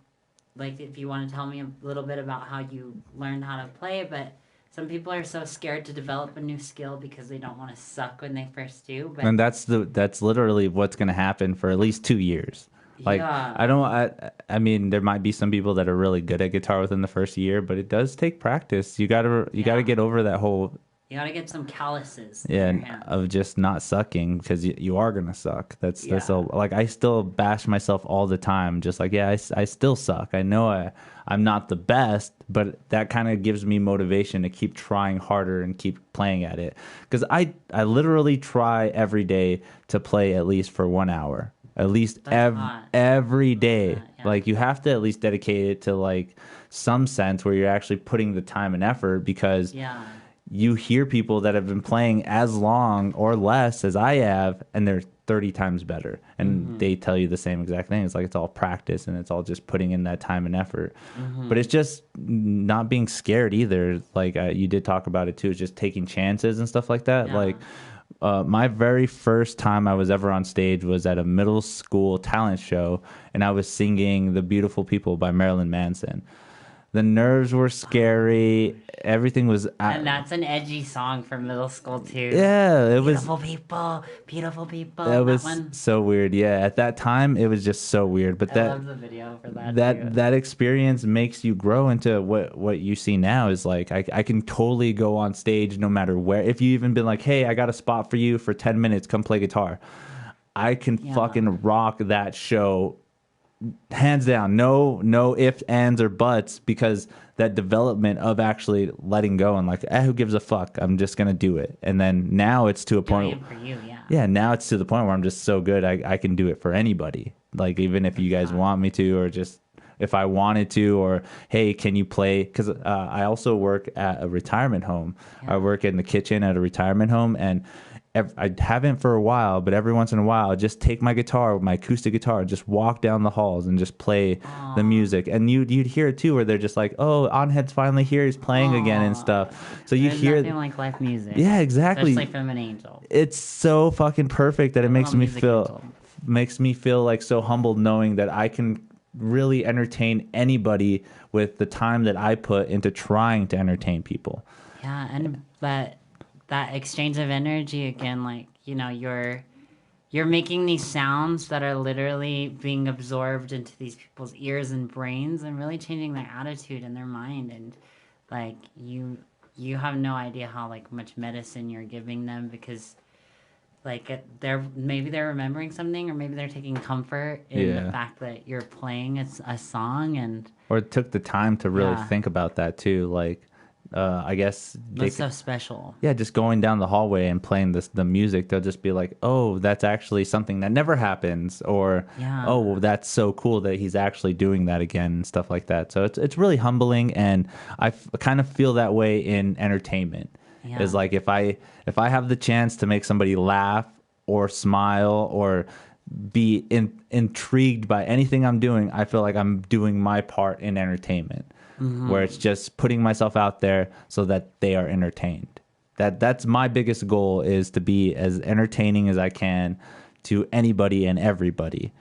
like if you want to tell me a little bit about how you learned how to play it, but some people are so scared to develop a new skill because they don't want to suck when they first do. But and that's literally what's going to happen for at least 2 years. Like, I mean, there might be some people that are really good at guitar within the first year, but it does take practice. You gotta get over that whole. You gotta get some calluses. Of just not sucking, because you are gonna suck. That's like I still bash myself all the time. Just like I still suck. I know I'm not the best, but that kind of gives me motivation to keep trying harder and keep playing at it. Because I literally try every day to play at least for 1 hour, at least every day. Like you have to at least dedicate it to like some sense where you're actually putting the time and effort, because you hear people that have been playing as long or less as I have, and they're 30 times better. And they tell you the same exact thing. It's like it's all practice, and it's all just putting in that time and effort. But it's just not being scared either. Like you did talk about it too. It's just taking chances and stuff like that. Like my very first time I was ever on stage was at a middle school talent show, and I was singing "The Beautiful People" by Marilyn Manson. The nerves were scary. Everything was... And that's an edgy song for middle school, too. Yeah, it was... Beautiful people. That was so weird. Yeah, at that time, it was just so weird. But I love the video for that, too. That experience makes you grow into what you see now. Is like, I can totally go on stage no matter where. If you even been like, hey, I got a spot for you for 10 minutes, come play guitar. I can fucking rock that show hands down. No ifs, ands, or buts, because that development of actually letting go and like, who gives a fuck? I'm just gonna do it. And then now it's to a point. For you, now it's to the point where I'm just so good I can do it for anybody. Like even if you guys want me to, or just if I wanted to, or hey, can you play? Because I also work at a retirement home. I work in the kitchen at a retirement home, and I haven't for a while, but every once in a while, I just take my guitar, my acoustic guitar, and just walk down the halls and just play the music. And you'd hear it too, where they're just like, "Oh, Onhead's finally here; he's playing again and stuff." So you hear nothing like live music. Yeah, exactly. Especially from an angel. It's so fucking perfect that it makes me feel like so humbled knowing that I can really entertain anybody with the time that I put into trying to entertain people. Yeah, and that exchange of energy again, like, you know, you're you're making these sounds that are literally being absorbed into these people's ears and brains and really changing their attitude and their mind. And like you have no idea how like much medicine you're giving them, because like they're remembering something, or maybe they're taking comfort in the fact that you're playing a song, and or took the time to really think about that too. Like, I guess that's so special. Yeah, just going down the hallway and playing the music, they'll just be like, "Oh, that's actually something that never happens," or "Oh, well, that's so cool that he's actually doing that again," and stuff like that. So it's really humbling, and I kind of feel that way in entertainment. Yeah. Is like if I have the chance to make somebody laugh or smile or be intrigued by anything I'm doing, I feel like I'm doing my part in entertainment, where it's just putting myself out there so that they are entertained. That's my biggest goal, is to be as entertaining as I can to anybody and everybody.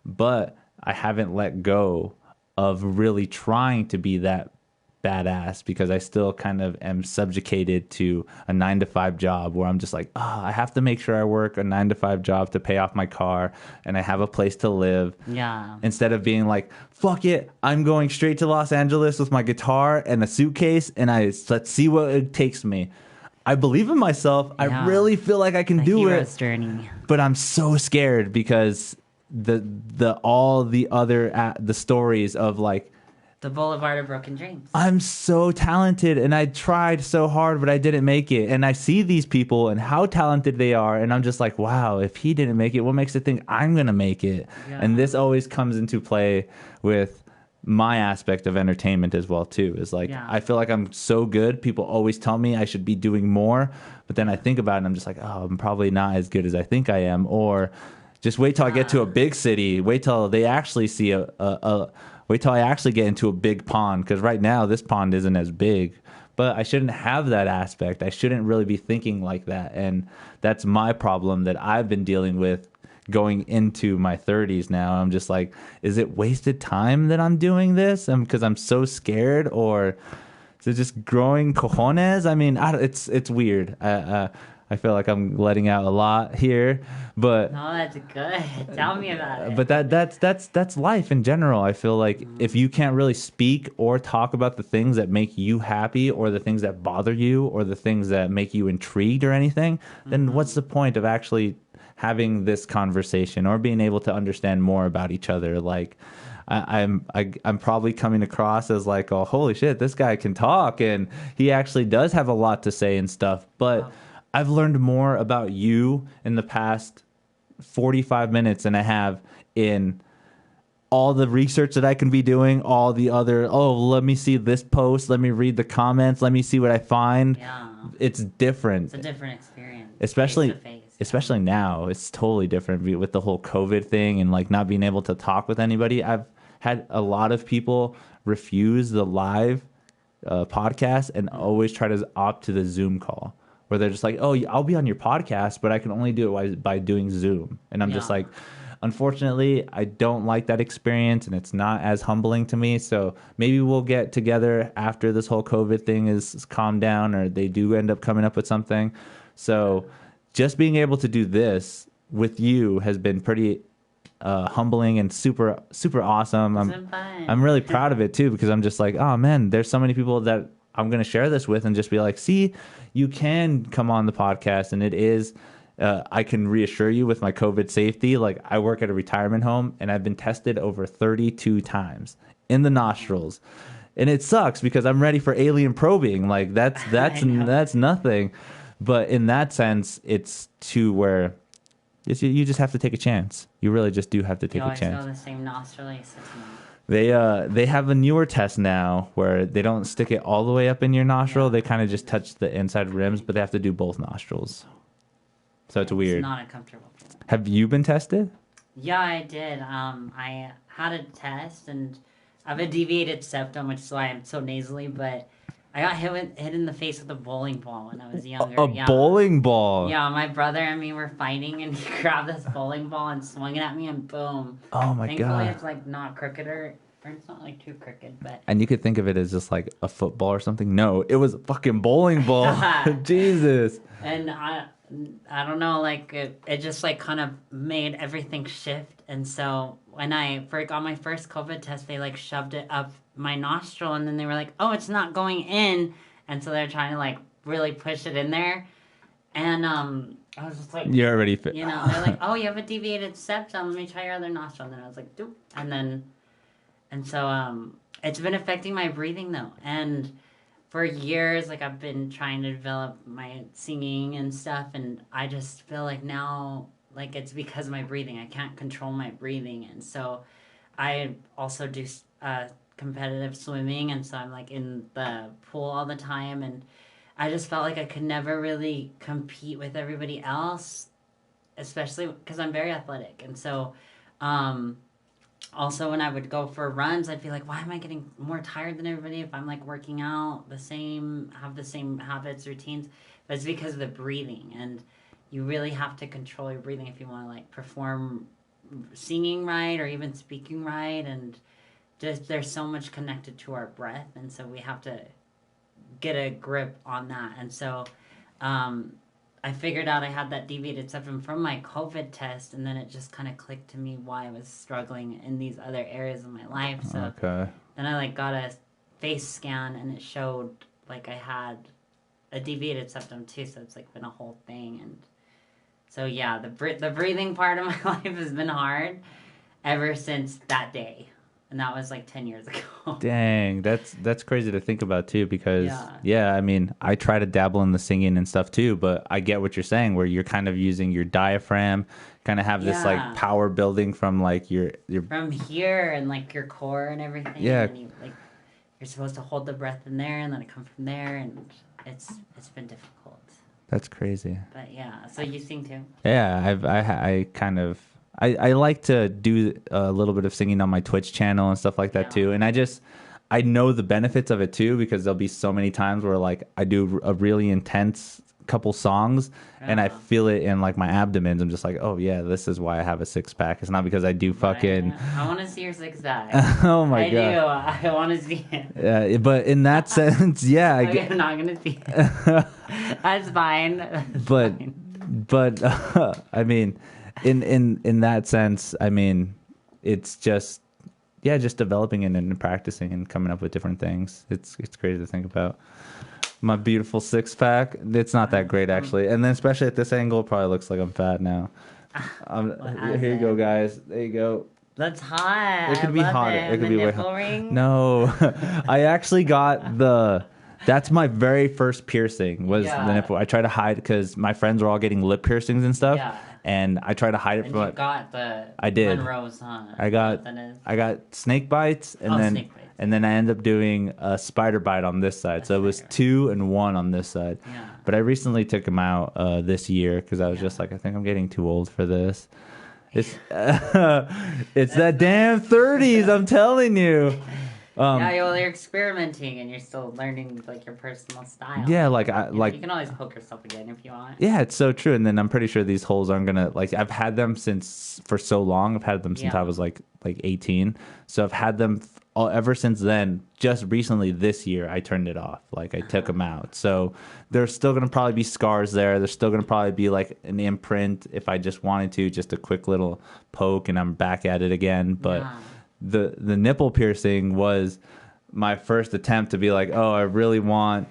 But I haven't let go of really trying to be that badass, because I still kind of am subjugated to a 9-to-5 job, where I'm just like, I have to make sure I work a 9-to-5 job to pay off my car and I have a place to live. Yeah. Instead of being like, fuck it, I'm going straight to Los Angeles with my guitar and a suitcase, and let's see what it takes me. I believe in myself. Yeah. I really feel like I can do it. Journey. But I'm so scared because all the other the stories of like, the Boulevard of Broken Dreams. I'm so talented and I tried so hard, but I didn't make it. And I see these people and how talented they are, and I'm just like, wow, if he didn't make it, what makes it think I'm going to make it? Yeah. And this always comes into play with my aspect of entertainment as well, too. Is like, I feel like I'm so good. People always tell me I should be doing more. But then I think about it and I'm just like, oh, I'm probably not as good as I think I am. Or just wait till I get to a big city. Wait till they actually see wait till I actually get into a big pond, because right now this pond isn't as big. But I shouldn't have that aspect. I shouldn't really be thinking like that. And that's my problem that I've been dealing with going into my 30s now. I'm just like, is it wasted time that I'm doing this? Because I'm so scared, or is it just growing cojones? I mean, it's weird. I feel like I'm letting out a lot here, but no, that's good. Tell me about it. But that's life in general. I feel like if you can't really speak or talk about the things that make you happy, or the things that bother you, or the things that make you intrigued or anything, then what's the point of actually having this conversation or being able to understand more about each other? Like, I'm probably coming across as like, oh, holy shit, this guy can talk, and he actually does have a lot to say and stuff, but I've learned more about you in the past 45 minutes than I have in all the research that I can be doing, all the other, let me see this post, let me read the comments, let me see what I find. Yeah. It's different. It's a different experience. Especially now, it's totally different with the whole COVID thing and like not being able to talk with anybody. I've had a lot of people refuse the live podcast and always try to opt to the Zoom call, where they're just like, oh, I'll be on your podcast, but I can only do it by doing Zoom. And I'm just like, unfortunately, I don't like that experience, and it's not as humbling to me. So maybe we'll get together after this whole COVID thing is calmed down, or they do end up coming up with something. So just being able to do this with you has been pretty humbling and super, super awesome. I'm really proud of it, too, because I'm just like, oh, man, there's so many people that I'm going to share this with and just be like, see, you can come on the podcast, and it is, I can reassure you with my COVID safety. Like, I work at a retirement home, and I've been tested over 32 times in the nostrils, and it sucks because I'm ready for alien probing. Like, that's nothing, but in that sense, it's to where you just have to take a chance. You really just do have to take a chance. You always go the same nostril you sit in. They have a newer test now where they don't stick it all the way up in your nostril. Yeah. They kind of just touch the inside rims, but they have to do both nostrils. So it's weird. It's not uncomfortable. Have you been tested? Yeah, I did. I had a test, and I have a deviated septum, which is why I'm so nasally, but I got hit in the face with a bowling ball when I was younger. A bowling ball? Yeah, my brother and me were fighting, and he grabbed this bowling ball and swung it at me, and boom. Oh, my God. Thankfully, it's, like, not crooked or Or it's not like too crooked, but And you could think of it as just like a football or something. No, it was a fucking bowling ball. Jesus. and I don't know, like it just like kind of made everything shift. And so when I got my first COVID test, they like shoved it up my nostril, and then they were like, "Oh, it's not going in," and so they're trying to like really push it in there. And I was just like, You're already fit. you know, they're like, "Oh, you have a deviated septum. Let me try your other nostril." And then I was like, "Doop," and so it's been affecting my breathing though, and for years, like I've been trying to develop my singing and stuff, and I just feel like now, like it's because of my breathing. I can't control my breathing, and so I also do competitive swimming, and so I'm like in the pool all the time, and I just felt like I could never really compete with everybody else, especially because I'm very athletic, and so. Also, when I would go for runs, I'd feel like, why am I getting more tired than everybody if I'm like working out have the same habits, routines? But it's because of the breathing, and you really have to control your breathing if you want to like perform singing right or even speaking right. And just there's so much connected to our breath, and so we have to get a grip on that. And so, I figured out I had that deviated septum from my COVID test, and then it just kind of clicked to me why I was struggling in these other areas of my life. So then I like got a face scan, and it showed like I had a deviated septum too. So it's like been a whole thing, and so yeah, the breathing part of my life has been hard ever since that day. And that was like 10 years ago. Dang, that's crazy to think about too, because yeah, I mean, I try to dabble in the singing and stuff too, but I get what you're saying, where you're kind of using your diaphragm, kind of have this like power building from like your from here and like your core and everything. Yeah, and you're supposed to hold the breath in there and then it comes from there, and it's been difficult. That's crazy. But yeah, so you sing too? Yeah, I kind of. I like to do a little bit of singing on my Twitch channel and stuff like that too. And I know the benefits of it too, because there'll be so many times where like I do a really intense couple songs and I feel it in like my abdomen. I'm just like, oh yeah, this is why I have a six pack. It's not because I do fucking. I want to see your six pack. Oh my god, I do. I want to see it. Yeah, but in that sense, yeah, I'm not gonna see it. That's fine. That's fine. But I mean. In that sense, I mean, it's just developing it and practicing and coming up with different things. It's crazy to think about. My beautiful six pack. It's not that great actually, and then especially at this angle, it probably looks like I'm fat now. Here you go, guys. There you go. That's hot. It could be hotter. It could be way hotter. Ring? No, I actually got the. That's my very first piercing was the nipple. I tried to hide because my friends were all getting lip piercings and stuff. Yeah. And I tried to hide it and from. You got the. I did. Monroe's, huh? I got snake bites, and then I ended up doing a spider bite on this side. So it was 2 and 1 on this side. Yeah. But I recently took them out this year because I was just like, I think I'm getting too old for this. It's it's that damn 30s. I'm telling you. Well, you're experimenting and you're still learning like your personal style. Yeah, you can always poke yourself again if you want. Yeah, it's so true. And then I'm pretty sure these holes aren't gonna like. I've had them for so long. I've had them since I was like 18. So I've had them ever since then. Just recently this year, I turned it off. Like I took them out. So there's still gonna probably be scars there. There's still gonna probably be like an imprint if I just wanted to, just a quick little poke, and I'm back at it again. But. Yeah. The nipple piercing was my first attempt to be like, oh, I really want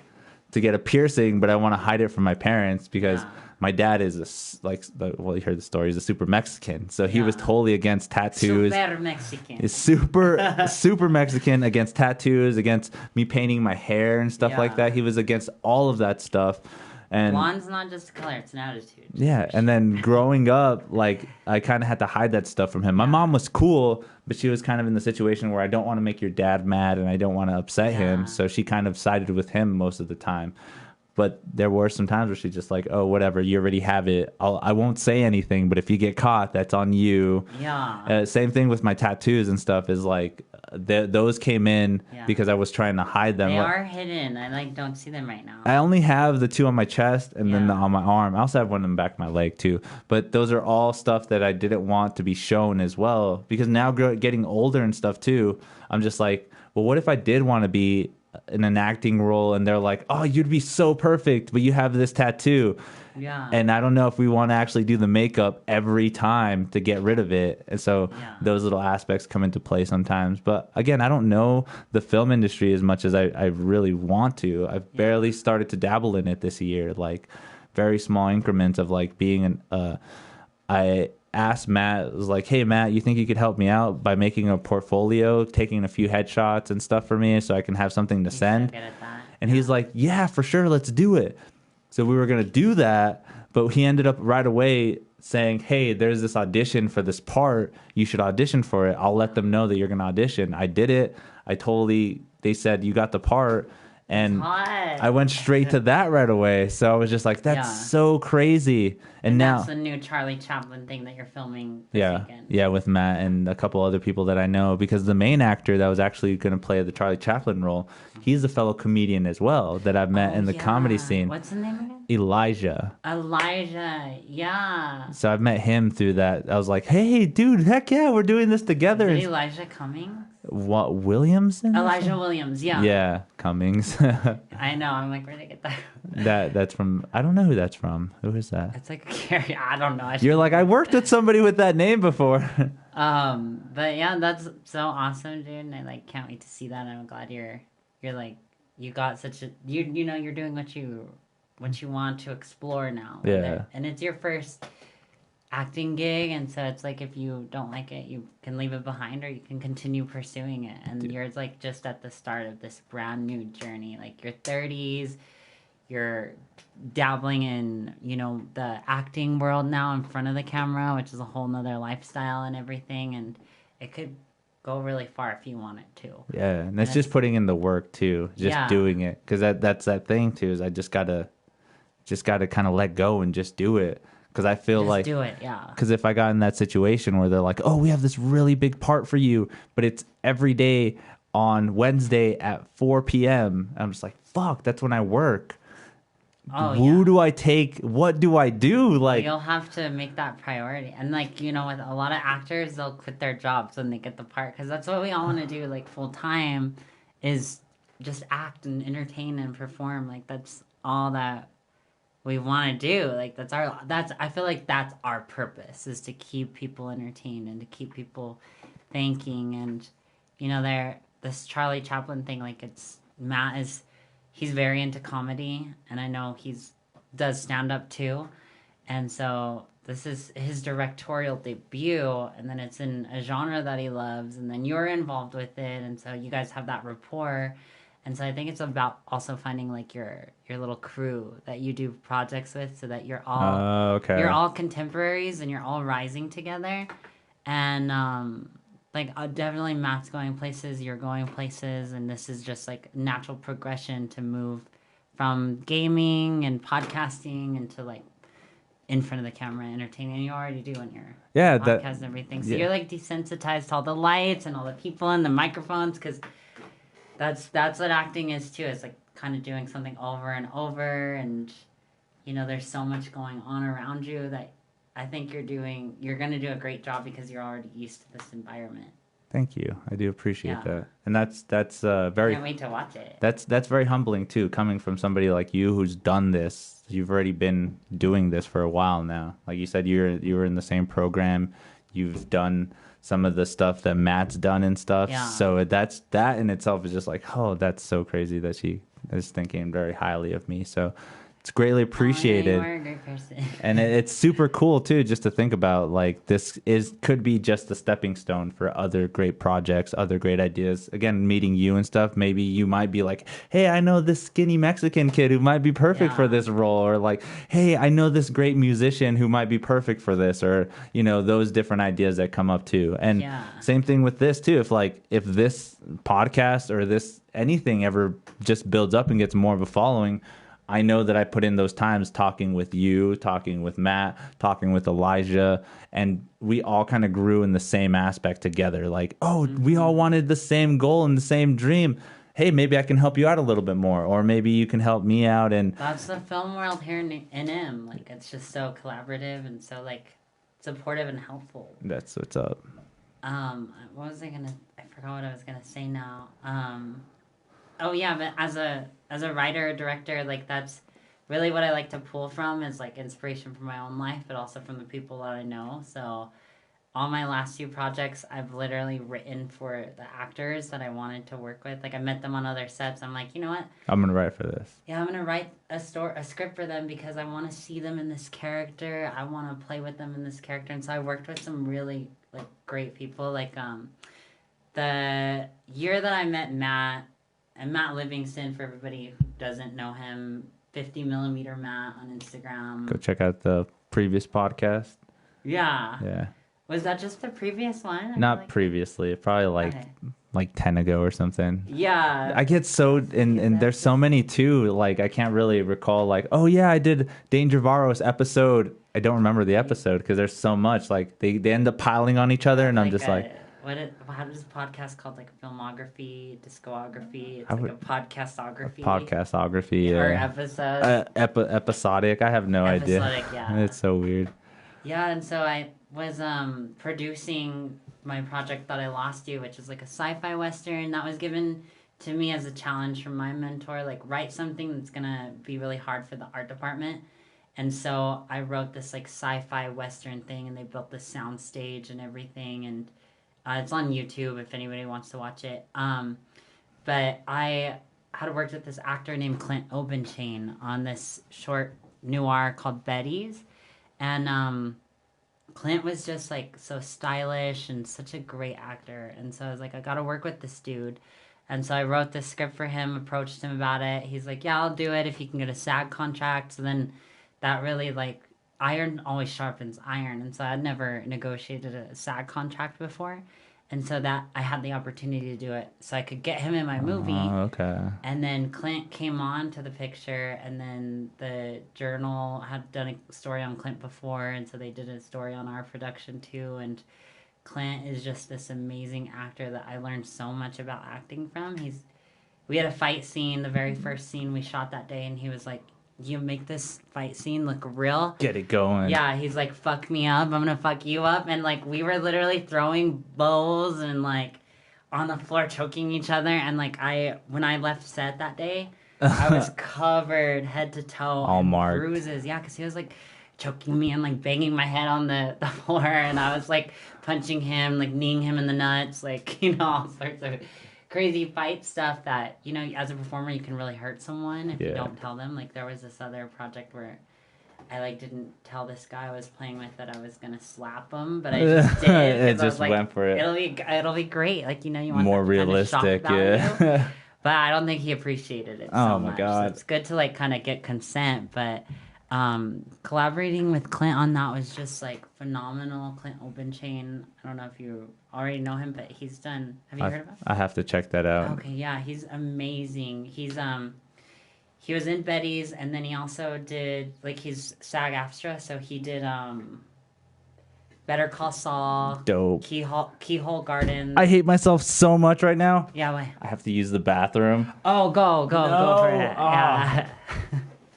to get a piercing, but I want to hide it from my parents because my dad is you heard the story. He's a super Mexican, so he was totally against tattoos. Super Mexican. He's super Mexican, against tattoos, against me painting my hair and stuff like that. He was against all of that stuff. And blonde's not just a color, it's an attitude. Yeah, and then growing up, like, I kind of had to hide that stuff from him. My mom was cool, but she was kind of in the situation where I don't want to make your dad mad and I don't want to upset him, so she kind of sided with him most of the time. But there were some times where she's just like, oh, whatever, you already have it. I won't say anything, but if you get caught, that's on you. Yeah. Same thing with my tattoos and stuff is like, those came in because I was trying to hide them. They are hidden. I like don't see them right now. I only have the 2 on my chest and then on my arm. I also have one in the back of my leg too. But those are all stuff that I didn't want to be shown as well, because now getting older and stuff too, I'm just like, well, what if I did want to be in an acting role and they're like, oh, you'd be so perfect, but you have this tattoo. Yeah. And I don't know if we want to actually do the makeup every time to get rid of it. And so those little aspects come into play sometimes. But again, I don't know the film industry as much as I really want to. I've barely started to dabble in it this year, like very small increments of like being I asked Matt, I was like, hey, Matt, you think you could help me out by making a portfolio, taking a few headshots and stuff for me so I can have something to send? And he's like, yeah, for sure, let's do it. So we were going to do that, but he ended up right away saying, hey, there's this audition for this part. You should audition for it. I'll let them know that you're going to audition. I did it. They said, you got the part. And I went straight to that right away. So I was just like, that's so crazy. And now that's the new Charlie Chaplin thing that you're filming this weekend. Yeah, with Matt and a couple other people that I know, because the main actor that was actually going to play the Charlie Chaplin role, he's a fellow comedian as well that I've met in the comedy scene. What's his name again? Elijah, yeah. So I've met him through that. I was like, hey, dude, heck yeah, we're doing this together. Is it Elijah Cummings? What, Williamson? Elijah Williams, yeah. Yeah, Cummings. I know. I'm like, where'd they get that? That's from, I don't know who that's from. Who is that? It's like a carry. I don't know. You're like, I worked with somebody with that name before. But yeah, that's so awesome, dude. And I like can't wait to see that. I'm glad you're like, you got such a, you know, you're doing what you want to explore now. Yeah. And it's your first acting gig, and so it's like if you don't like it, you can leave it behind or you can continue pursuing it. And you're like just at the start of this brand new journey, like your 30s, you're dabbling in, you know, the acting world now in front of the camera, which is a whole nother lifestyle and everything, and it could go really far if you want it to. Yeah, and it's just putting in the work too, just doing it, because that's that thing too, is I just gotta kind of let go and just do it. Because I feel just like, do it, yeah. Because if I got in that situation where they're like, oh, we have this really big part for you, but it's every day on Wednesday at 4 p.m. I'm just like, fuck, that's when I work. Oh, Who do I take? What do I do? Like, you'll have to make that priority. And like, you know, with a lot of actors, they'll quit their jobs when they get the part, because that's what we all want to do, like full time, is just act and entertain and perform. Like that's all that we want to do. Like I feel like that's our purpose, is to keep people entertained and to keep people thinking. And you know, this Charlie Chaplin thing, like he's very into comedy, and I know does stand up too, and so this is his directorial debut, and then it's in a genre that he loves, and then you're involved with it, and so you guys have that rapport. And so I think it's about also finding like your little crew that you do projects with, so that you're all contemporaries and you're all rising together. And definitely Matt's going places, you're going places, and this is just like natural progression to move from gaming and podcasting into like in front of the camera entertaining. And you already do on your podcast and everything. So you're like desensitized to all the lights and all the people and the microphones, because that's what acting is too. It's like kind of doing something over and over, and you know, there's so much going on around you that I think you're going to do a great job, because you're already used to this environment. Thank you. I do appreciate that. And that's very, I can't wait to watch it. That's very humbling too, coming from somebody like you who's done this. You've already been doing this for a while now. Like you said, you were in the same program. You've done some of the stuff that Matt's done and stuff. Yeah. So that in itself is just like, oh, that's so crazy that she is thinking very highly of me. So it's greatly appreciated. You are a great person. And it's super cool too, just to think about, like, this could be just a stepping stone for other great projects, other great ideas. Again, meeting you and stuff, maybe you might be like, hey, I know this skinny Mexican kid who might be perfect for this role, or like, hey, I know this great musician who might be perfect for this, or, you know, those different ideas that come up too. And same thing with this too. If this podcast or this anything ever just builds up and gets more of a following, I know that I put in those times talking with you, talking with Matt, talking with Elijah, and we all kind of grew in the same aspect together. Like, oh, we all wanted the same goal and the same dream. Hey, maybe I can help you out a little bit more, or maybe you can help me out. And That's the film world here in NM. Like, it's just so collaborative and so, like, supportive and helpful. that's what's up. What was I gonna? I forgot what I was gonna say now. Oh yeah, but as a writer or director, like that's really what I like to pull from is like inspiration from my own life, but also from the people that I know. So all my last few projects, I've literally written for the actors that I wanted to work with. Like I met them on other sets. I'm like, you know what? I'm gonna write for this. Yeah, I'm gonna write a script for them because I want to see them in this character. I want to play with them in this character, and so I worked with some really like great people. Like the year that I met Matt, and Matt Livingston, for everybody who doesn't know him, 50 millimeter Matt on Instagram. Go check out the previous podcast. Yeah. Yeah. Was that just the previous one? Not previously, probably like 10 ago or something. Yeah. I get so and there's so many too. Like I can't really recall. Like, oh yeah, I did Danger Varos episode. I don't remember the episode because there's so much. Like they end up piling on each other, and I'm just like, how does this podcast called? Like filmography, discography? It's like a podcastography. Podcastography. Or episode. Episodic. I have no idea. Episodic, yeah. It's so weird. Yeah, and so I was producing my project that I lost you, which is like a sci-fi western that was given to me as a challenge from my mentor. Like write something that's gonna be really hard for the art department. And so I wrote this like sci-fi western thing, and they built this sound stage and everything, and it's on YouTube if anybody wants to watch it. But I had worked with this actor named Clint Obenchain on this short noir called Betty's, and Clint was just like so stylish and such a great actor, and so I was like, I gotta work with this dude. And so I wrote this script for him, approached him about it. He's like, yeah, I'll do it if he can get a SAG contract. So then that really like iron always sharpens iron, and so I'd never negotiated a SAG contract before, and so that I had the opportunity to do it, so I could get him in my movie. Okay. And then Clint came on to the picture, and then the Journal had done a story on Clint before, and so they did a story on our production too. And Clint is just this amazing actor that I learned so much about acting from. We had a fight scene, the very first scene we shot that day, and he was like, you make this fight scene look real. Get it going. Yeah, he's like, fuck me up, I'm gonna fuck you up. And like we were literally throwing bows and like on the floor choking each other. And like when I left set that day, I was covered head to toe, all marked bruises. Yeah, because he was like choking me and like banging my head on the floor, and I was like punching him, like kneeing him in the nuts, like all sorts of crazy fight stuff that, as a performer, you can really hurt someone if you don't tell them. Like, there was this other project where I, like, didn't tell this guy I was playing with that I was going to slap him, but I just did. It just went for it. It'll be great. Like, you want more realistic, yeah. But I don't think he appreciated it so much. God. So it's good to, like, kind of get consent, but collaborating with Clint on that was just, like, phenomenal. Clint Obenchain, I don't know if you already know him, but he's done. Have you heard of him? I have to check that out. Okay, yeah, he's amazing. He was in Betty's, and then he also did, like, he's SAG-AFTRA, so he did Better Call Saul. Dope. Keyhole Gardens. I hate myself so much right now. Yeah, why? I have to use the bathroom. Oh, go for it. Oh. Yeah.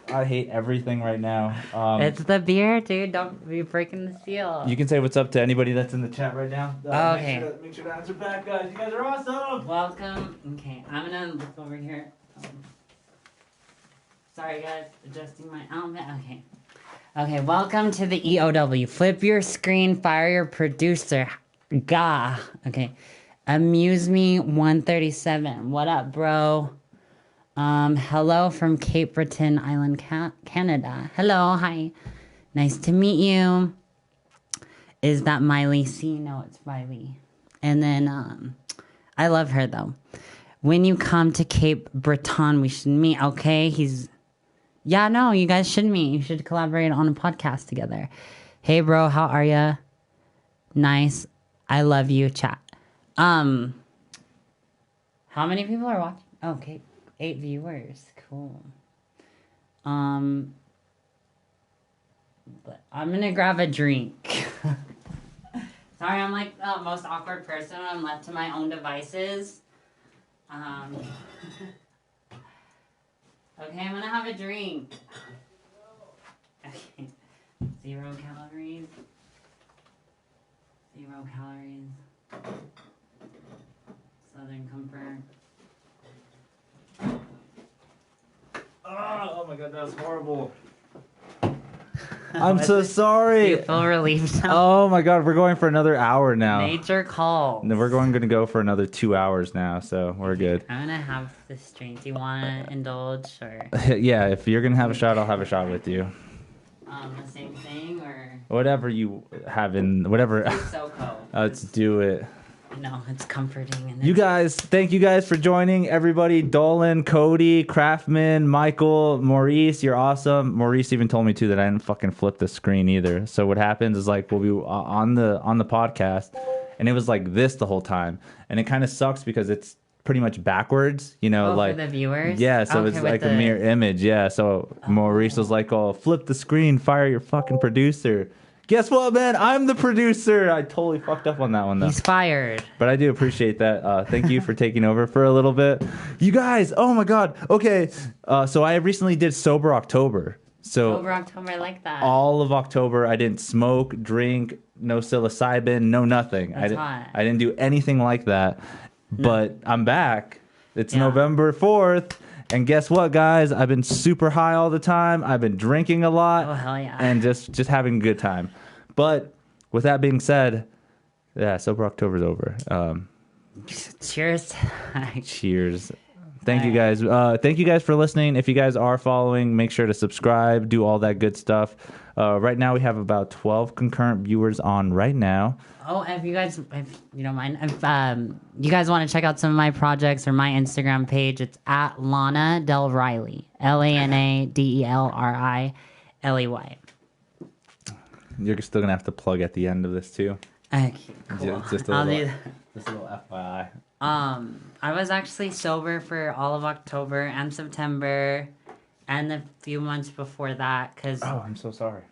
I hate everything right now. It's the beer, dude. Don't be breaking the seal. You can say what's up to anybody that's in the chat right now. Okay. Make sure to answer back, guys. You guys are awesome. Welcome. Okay, I'm gonna look over here. Sorry, guys. Adjusting my outfit. Okay, welcome to the EOW. Flip your screen, fire your producer. Gah. Okay. MuseMe 137. What up, bro? Hello from Cape Breton Island, Canada. Hello, hi. Nice to meet you. Is that Miley C? No, it's Riley. And then, I love her though. When you come to Cape Breton, we should meet, okay? Yeah, no, you guys should meet. You should collaborate on a podcast together. Hey, bro, how are ya? Nice. I love you, chat. How many people are watching? Okay. 8 viewers. Cool. But I'm gonna grab a drink. Sorry, I'm like the most awkward person when I'm left to my own devices. Okay, I'm gonna have a drink. Okay. 0 calories. 0 calories. Southern Comfort. Oh my god, that was horrible. I'm so sorry. You feel relieved now? Oh my god, we're going for another hour now. Nature calls. No, we're going to go for another 2 hours now, so we're good. I'm gonna have this drink. Do you want to indulge or? Yeah, if you're gonna have a shot, I'll have a shot with you. The same thing or? Whatever you have in whatever. So cold. Let's do it. No, it's comforting. And You guys, thank you guys for joining. Everybody, Dolan, Cody, Craftman, Michael, Maurice, you're awesome. Maurice even told me too that I didn't fucking flip the screen either. So what happens is like we'll be on the podcast, and it was like this the whole time, and it kind of sucks because it's pretty much backwards, you know, like for the viewers. Yeah, so okay, it's like a mirror image. Yeah, so Maurice was like, "Oh, flip the screen, fire your fucking producer." Guess what, man? I'm the producer. I totally fucked up on that one, though. He's fired. But I do appreciate that. Thank you for taking over for a little bit. You guys, oh my God. Okay, so I recently did Sober October. So Sober October, I like that. all of October, I didn't smoke, drink, no psilocybin, no nothing. That's hot. I didn't do anything like that. But I'm back. It's November 4th. And guess what, guys? I've been super high all the time. I've been drinking a lot. Oh, hell yeah. And just having a good time. But with that being said, yeah, Sober October's over. Cheers. Cheers. Thank you guys. Thank you guys for listening. If you guys are following, make sure to subscribe, do all that good stuff. Right now, we have about 12 concurrent viewers on right now. Oh, if you don't mind, if you guys want to check out some of my projects or my Instagram page, it's at Lana Del Riley. LanaDelRiley. You're still going to have to plug at the end of this, too. Okay, cool. Just a little FYI. I was actually sober for all of October and September and a few months before that. Oh, I'm so sorry.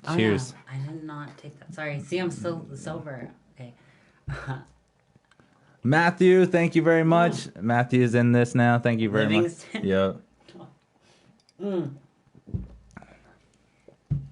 Oh, Cheers. Yeah, I did not take that. Sorry. See, I'm still sober. Okay. Matthew, thank you very much. Matthew is in this now. Thank you very Livingston. much. Yeah.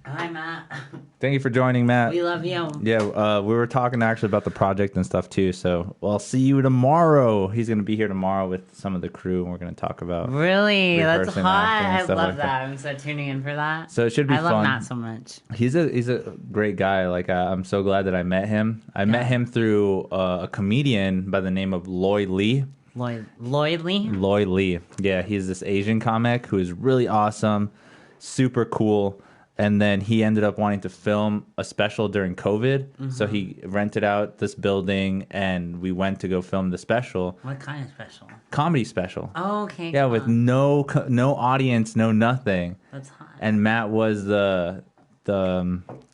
Hi, Matt. Thank you for joining, Matt. We love you. Yeah, we were talking actually about the project and stuff too. So I'll see you tomorrow. He's going to be here tomorrow with some of the crew, and we're going to talk about Really? That's rehearsing, hot. acting, and I stuff love like that. I'm so tuning in for that. So it should be I fun. love Matt so much. He's a great guy. Like I'm so glad that I met him. I met him through a comedian by the name of Lloyd Lee. Lloyd Lee? Lloyd Lee. Yeah, he's this Asian comic who is really awesome, super cool. And then he ended up wanting to film a special during COVID. Mm-hmm. So he rented out this building and we went to go film the special. What kind of special? Comedy special. Oh, okay. Yeah, with no audience, no nothing. That's hot. And Matt was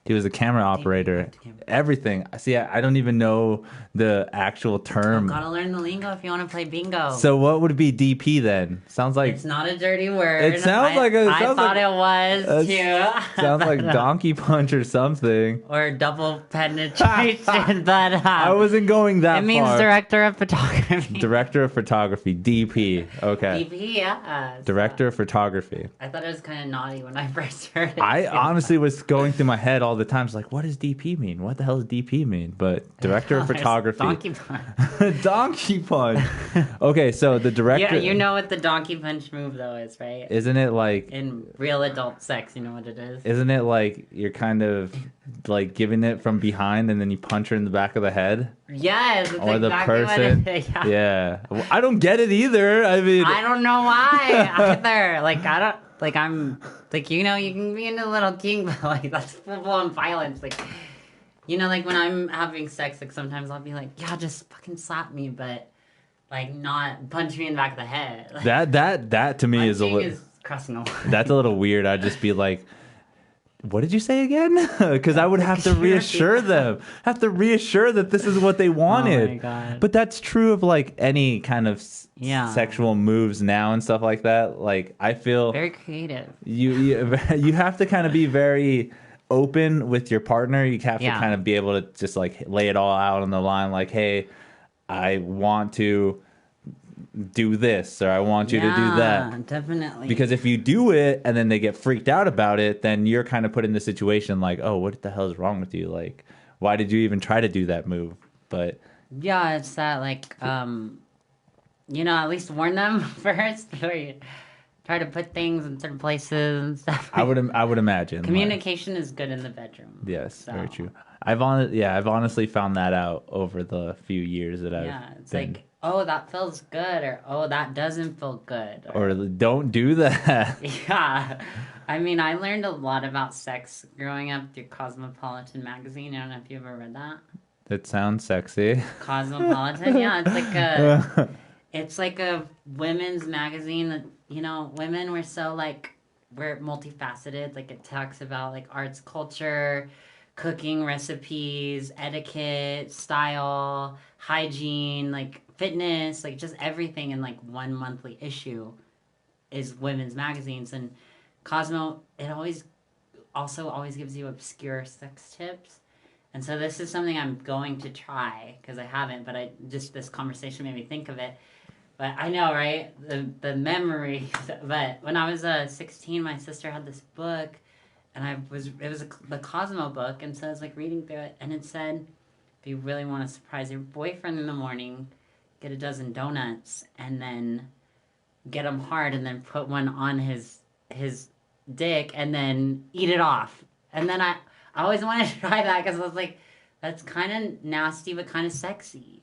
he was a camera operator. Everything. See, I don't even know the actual term. Gotta learn the lingo if you want to play bingo. So what would be DP then? Sounds like it's not a dirty word. It sounds like a. I thought it was too. Sounds like donkey punch or something. Or double penetration, but I wasn't going that far. It means director of photography. Director of photography, DP. Okay. DP, yeah. Director of photography. I thought it was kind of naughty when I first heard it. I honestly was going through my head all the time. It's like, what does DP mean? What the hell does DP mean? But director of photography. Donkey punch. Donkey punch. Okay, so the director. Yeah, you know what the donkey punch move though is, right? Isn't it like in real adult sex? You know what it is? Isn't it like you're kind of like giving it from behind and then you punch her in the back of the head? Yes, it's or exactly the person. What it is. Yeah. I don't get it either. I mean, I don't know why either. Like I don't. Like I'm. Like you know, you can be into little king, but like that's full-blown violence. Like. You know, like when I'm having sex, like sometimes I'll be like, yeah, just fucking slap me, but like not punch me in the back of the head. Like, that to me is a little. Is crossing a line. That's a little weird. I'd just be like, what did you say again? Because I would have to reassure them, have to reassure that this is what they wanted. Oh my God. But that's true of like any kind of Yeah. sexual moves now and stuff like that. Like I feel Very creative. you have to kind of be very open with your partner. You have to Yeah. kind of be able to just like lay it all out on the line. Like, hey, I want to do this, or I want you to do that. Definitely. Because if you do it and then they get freaked out about it, then you're kind of put in the situation like, oh, what the hell is wrong with you? Like, why did you even try to do that move? But yeah, it's that like at least warn them first before you try to put things in certain places and stuff. I would imagine Communication is good in the bedroom. Yes, so. very true. I've honestly found that out over the few years that I've been. Like, oh, that feels good, or oh, that doesn't feel good, or don't do that. Yeah, I mean, I learned a lot about sex growing up through Cosmopolitan magazine. I don't know if you ever read that. That sounds sexy. Cosmopolitan, yeah, it's like a women's magazine that women we're multifaceted. Like it talks about like arts, culture, cooking, recipes, etiquette, style, hygiene, like fitness, like just everything in like one monthly issue is women's magazines. And Cosmo, it always gives you obscure sex tips. And so this is something I'm going to try because I haven't, but this conversation made me think of it. But I know, right? The memory. But when I was 16, my sister had this book, and it was the Cosmo book, and so I was like reading through it, and it said, if you really want to surprise your boyfriend in the morning, get a dozen donuts, and then get them hard, and then put one on his dick, and then eat it off. And then I always wanted to try that because I was like, that's kind of nasty, but kind of sexy.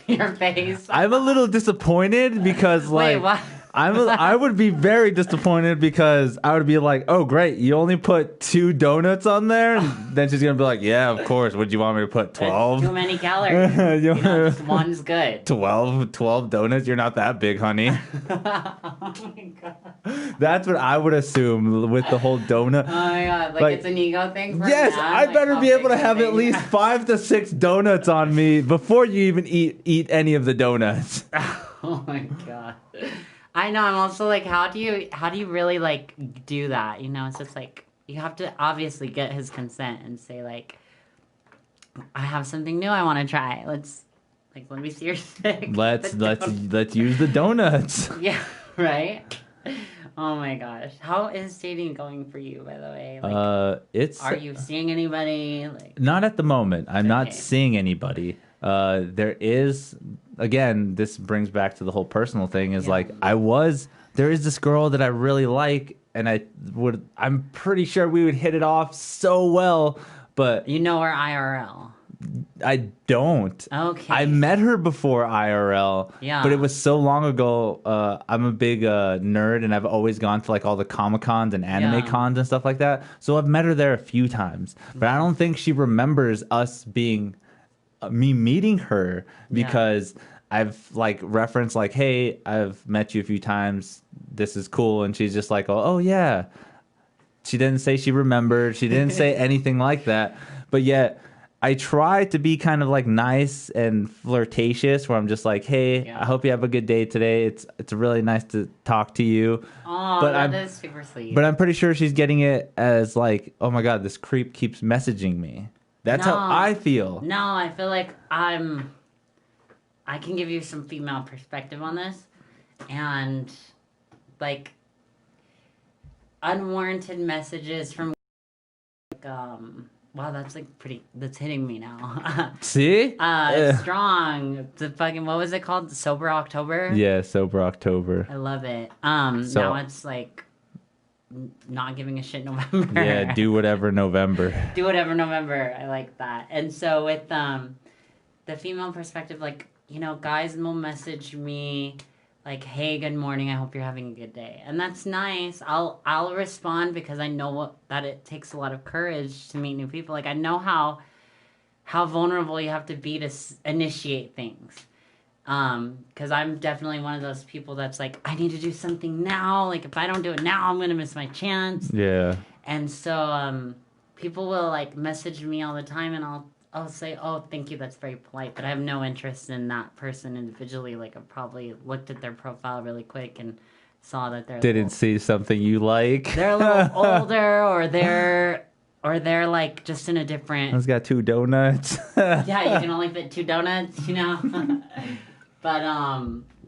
Your face. I'm a little disappointed because like. Wait, what? I would be very disappointed because I would be like, oh, great, you only put 2 donuts on there? And then she's going to be like, yeah, of course. Would you want me to put 12? Too many calories. Just one's good. 12 donuts? You're not that big, honey. Oh my God. That's what I would assume with the whole donut. Oh my God. Like it's an ego thing for yes, Matt? I Like, better be able to have at thing? least 5 to 6 donuts on me before you even eat any of the donuts. Oh my God. I know. I'm also like, how do you really like do that? It's just like you have to obviously get his consent and say like, I have something new I want to try. Let me see your stick. Let's use the donuts. Yeah, right. Oh my gosh, how is dating going for you? By the way, like, are you seeing anybody? Like, not at the moment. I'm not seeing anybody. There is. Again, this brings back to the whole personal thing is like there is this girl that I really like and I'm pretty sure we would hit it off so well, but you know her IRL. I don't. Okay. I met her before IRL, yeah, but it was so long ago. I'm a big nerd and I've always gone to like all the Comic-Cons and anime cons and stuff like that. So I've met her there a few times, but I don't think she remembers us being me meeting her because I've like referenced like, hey, I've met you a few times. This is cool. And she's just like, oh yeah. She didn't say she remembered. She didn't say anything like that. But yet I try to be kind of like nice and flirtatious where I'm just like, hey, I hope you have a good day today. It's really nice to talk to you. Oh, that is super sweet. But I'm pretty sure she's getting it as like, oh my God, this creep keeps messaging me. That's how I feel. No, I feel like I can give you some female perspective on this. And, like, unwarranted messages from, like, wow, that's, like, that's hitting me now. See? It's strong. The fucking, what was it called? Sober October? Yeah, Sober October. I love it. Now it's, like, not giving a shit November. Yeah, do whatever November. Do whatever November. I like that. And so with the female perspective, like, guys will message me like, hey, good morning, I hope you're having a good day. And that's nice. I'll respond because I know that it takes a lot of courage to meet new people. Like, I know how vulnerable you have to be to initiate things. Because I'm definitely one of those people that's like, I need to do something now. Like, if I don't do it now, I'm gonna miss my chance. Yeah. And so, people will like message me all the time, and I'll say, "Oh, thank you, that's very polite," but I have no interest in that person individually. Like, I probably looked at their profile really quick and saw that Didn't see something you like. they're a little older, or they're like just in a different. It's got 2 donuts. Yeah, you can only fit 2 donuts, you know. But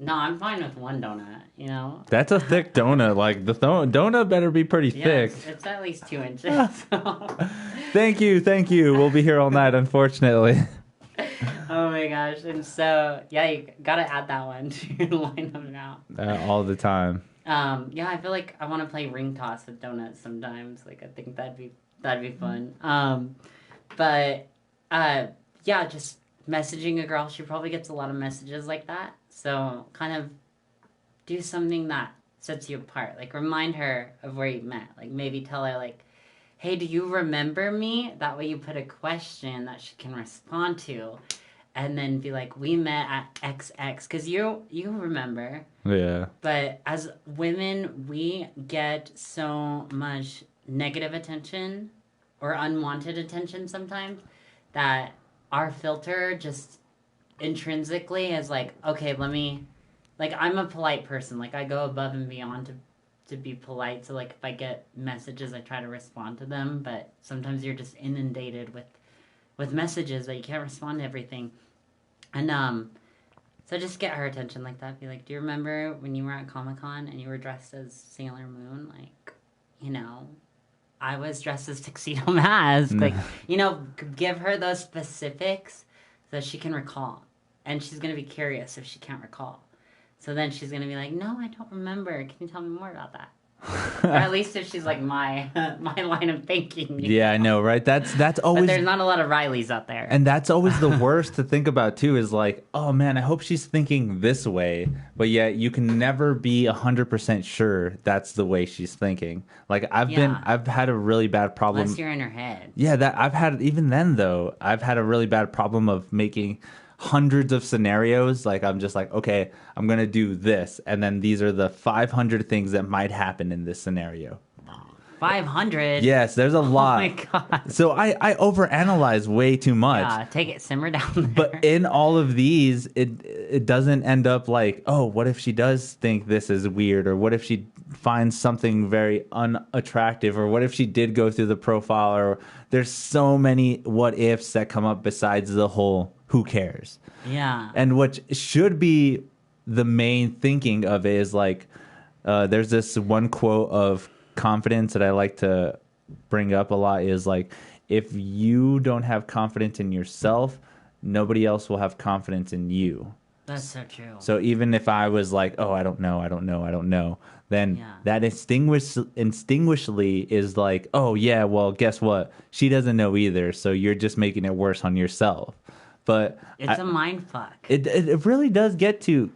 no, I'm fine with 1 donut, you know. That's a thick donut. Like, the donut better be pretty thick. It's at least 2 inches. So. Thank you. We'll be here all night, unfortunately. Oh my gosh. And so, yeah, you gotta add that one to your lineup now. All the time. Yeah, I feel like I want to play ring toss with donuts sometimes. Like, I think that'd be fun. But yeah, just messaging a girl, she probably gets a lot of messages like that. So kind of do something that sets you apart. Like, remind her of where you met. Like, maybe tell her, like, hey, do you remember me? That way you put a question that she can respond to. And then be like, we met at XX. Because you remember. Yeah. But as women, we get so much negative attention or unwanted attention sometimes that our filter just intrinsically is like, okay, I'm a polite person. Like, I go above and beyond to be polite. So, like, if I get messages, I try to respond to them. But sometimes you're just inundated with messages that you can't respond to everything. And so just get her attention like that. Be like, do you remember when you were at Comic-Con and you were dressed as Sailor Moon? Like, you know, I was dressed as Tuxedo Mask. Like, you know, give her those specifics so that she can recall. And she's going to be curious if she can't recall. So then she's going to be like, no, I don't remember. Can you tell me more about that? Or at least if she's like my line of thinking. Yeah, I know, right? That's always. But there's not a lot of Rileys out there. And that's always the worst to think about too. Is like, oh man, I hope she's thinking this way, but yet you can never be 100% sure that's the way she's thinking. Like I've had a really bad problem. Unless you're in her head. Yeah, even then though, I've had a really bad problem of making hundreds of scenarios. Like I'm just like, okay, I'm gonna do this, and then these are the 500 things that might happen in this scenario. 500? Yes, there's a lot. Oh my god. So I overanalyze way too much. Yeah, take it, simmer down there. But in all of these, it doesn't end up like, oh, what if she does think this is weird, or what if she finds something very unattractive, or what if she did go through the profile, or there's so many what ifs that come up besides the whole who cares. Yeah. And what should be the main thinking of it is like, there's this one quote of confidence that I like to bring up a lot is like, if you don't have confidence in yourself, nobody else will have confidence in you. That's so true. So even if I was like, oh, I don't know, then that instinctually is like, oh yeah, well, guess what? She doesn't know either, so you're just making it worse on yourself. But it's a mind fuck. It really does get to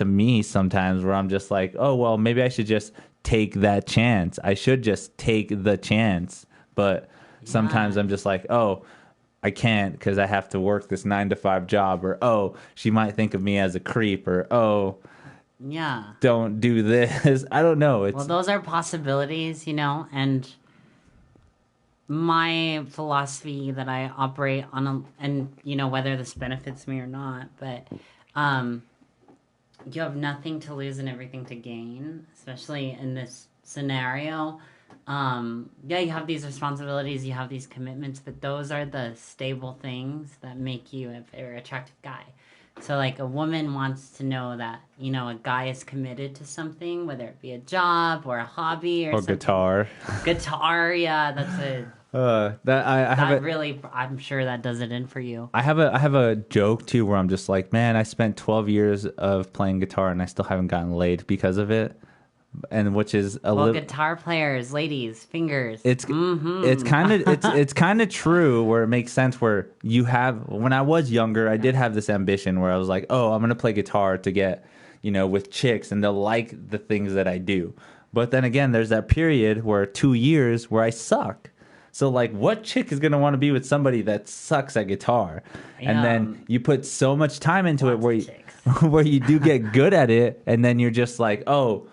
me sometimes where I'm just like, oh well, maybe I should just take that chance. I should just take the chance. But sometimes I'm just like, oh, I can't because I have to work this 9-to-5 job, or oh, she might think of me as a creep, or oh, don't do this. I don't know. Well, those are possibilities, you know, and my philosophy that I operate on, and you know, whether this benefits me or not, but you have nothing to lose and everything to gain, especially in this scenario. You have these responsibilities, you have these commitments, but those are the stable things that make you a very attractive guy. So, like, a woman wants to know that, you know, a guy is committed to something, whether it be a job or a hobby or something. Guitar. Guitar, yeah, that's a... I'm sure that does it in for you. I have a joke too where I'm just like, man, I spent 12 years of playing guitar and I still haven't gotten laid because of it, and which is guitar players, ladies, fingers. It's kind of true where it makes sense. Where you have, when I was younger, I did have this ambition where I was like, oh, I'm gonna play guitar to get, you know, with chicks and they'll like the things that I do. But then again, there's that period where 2 years where I suck. So, like, what chick is going to want to be with somebody that sucks at guitar? And then you put so much time into it where where you do get good at it, and then you're just like, oh,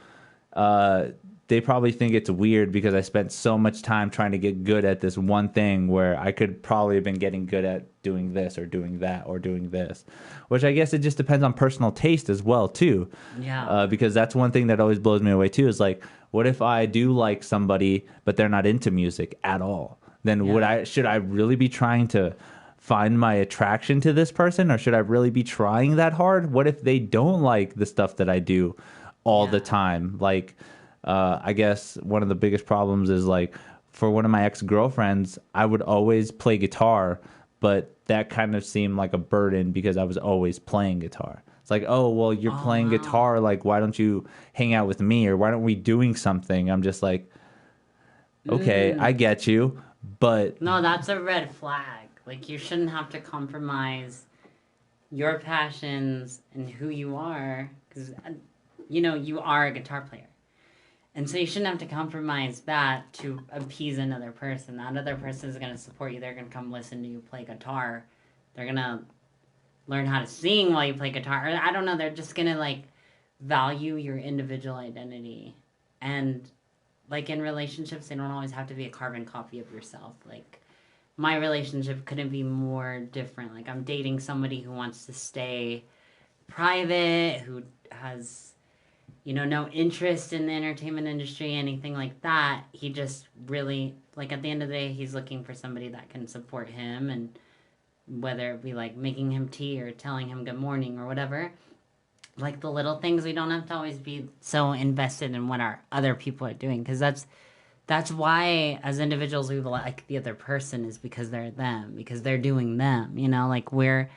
they probably think it's weird because I spent so much time trying to get good at this one thing where I could probably have been getting good at doing this or doing that or doing this, which I guess it just depends on personal taste as well too. Yeah. Because that's one thing that always blows me away too is like, what if I do like somebody but they're not into music at all? Then should I really be trying to find my attraction to this person, or should I really be trying that hard? What if they don't like the stuff that I do all the time? Like, I guess one of the biggest problems is like for one of my ex-girlfriends, I would always play guitar, but that kind of seemed like a burden because I was always playing guitar. It's like, oh, well, you're playing guitar. Like, why don't you hang out with me, or why don't we doing something? I'm just like, okay, I get you, but No, that's a red flag. Like, you shouldn't have to compromise your passions and who you are, because, you know, you are a guitar player. And so you shouldn't have to compromise that to appease another person. That other person is going to support you. They're going to come listen to you play guitar. They're going to learn how to sing while you play guitar. Or, I don't know. They're just going to, like, value your individual identity. And, like, in relationships, they don't always have to be a carbon copy of yourself. Like, my relationship couldn't be more different. Like, I'm dating somebody who wants to stay private, who has, you know, no interest in the entertainment industry, anything like that. He just really, like, at the end of the day, he's looking for somebody that can support him, and whether it be, like, making him tea or telling him good morning or whatever. Like, the little things, we don't have to always be so invested in what our other people are doing, because that's why, as individuals, we like the other person, is because they're them, because they're doing them, you know? Like, we're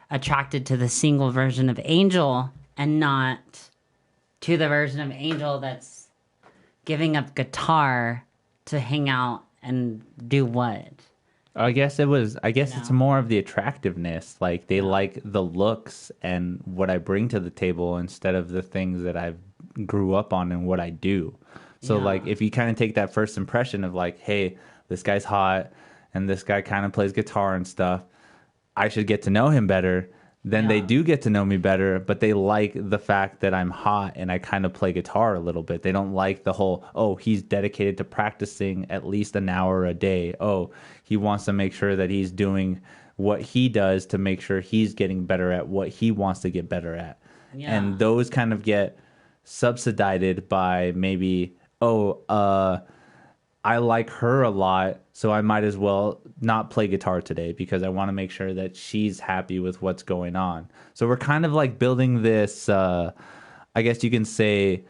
attracted to the single version of Angel and not to the version of Angel that's giving up guitar to hang out and do what? I guess it's more of the attractiveness. Like, they like the looks and what I bring to the table instead of the things that I grew up on and what I do. So, like, if you kind of take that first impression of like, hey, this guy's hot and this guy kind of plays guitar and stuff, I should get to know him better. Then they do get to know me better, but they like the fact that I'm hot and I kind of play guitar a little bit. They don't like the whole, oh, he's dedicated to practicing at least an hour a day. Oh, he wants to make sure that he's doing what he does to make sure he's getting better at what he wants to get better at. Yeah. And those kind of get subsidized by maybe, I like her a lot, so I might as well not play guitar today because I want to make sure that she's happy with what's going on. So we're kind of like building this, I guess you can say,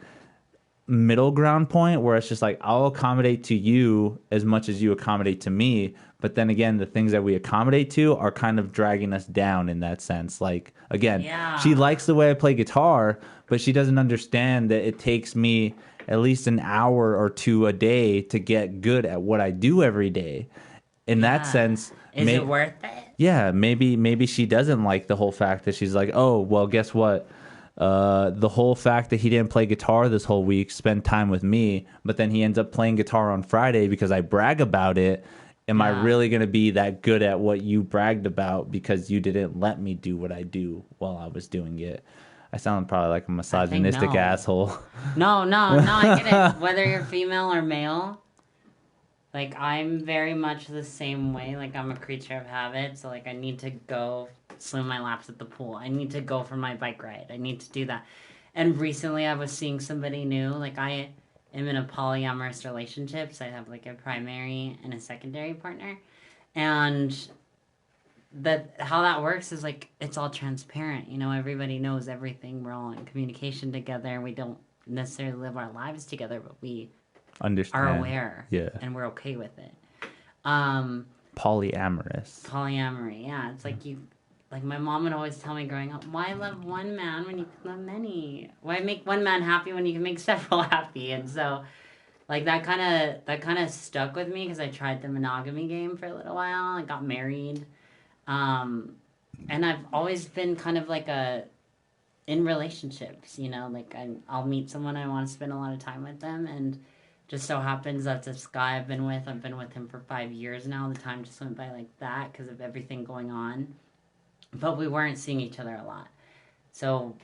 middle ground point where it's just like, I'll accommodate to you as much as you accommodate to me. But then again, the things that we accommodate to are kind of dragging us down in that sense. Like, again, she likes the way I play guitar, but she doesn't understand that it takes me at least an hour or two a day to get good at what I do every day. In that sense, is it worth it? Yeah, maybe she doesn't like the whole fact that she's like, oh, well, guess what? The whole fact that he didn't play guitar this whole week, spend time with me, but then he ends up playing guitar on Friday because I brag about it. Am I really going to be that good at what you bragged about because you didn't let me do what I do while I was doing it? I sound probably like a misogynistic asshole. No, I get it. Whether you're female or male, like, I'm very much the same way. Like, I'm a creature of habit, so, like, I need to go swim my laps at the pool. I need to go for my bike ride. I need to do that. And recently I was seeing somebody new. Like, I am in a polyamorous relationship, so I have, like, a primary and a secondary partner. And how that works is, like, it's all transparent. You know, everybody knows everything. We're all in communication together. We don't necessarily live our lives together, but we are aware. Yeah. And we're okay with it. Polyamory, yeah. It's like like, my mom would always tell me growing up, why love one man when you can love many? Why make one man happy when you can make several happy? And so, like, that kind of stuck with me because I tried the monogamy game for a little while. I got married. And I've always been kind of like in relationships, you know, like, I'll meet someone, I want to spend a lot of time with them, and just so happens that this guy I've been with him for 5 years now. The time just went by like that because of everything going on, but we weren't seeing each other a lot. So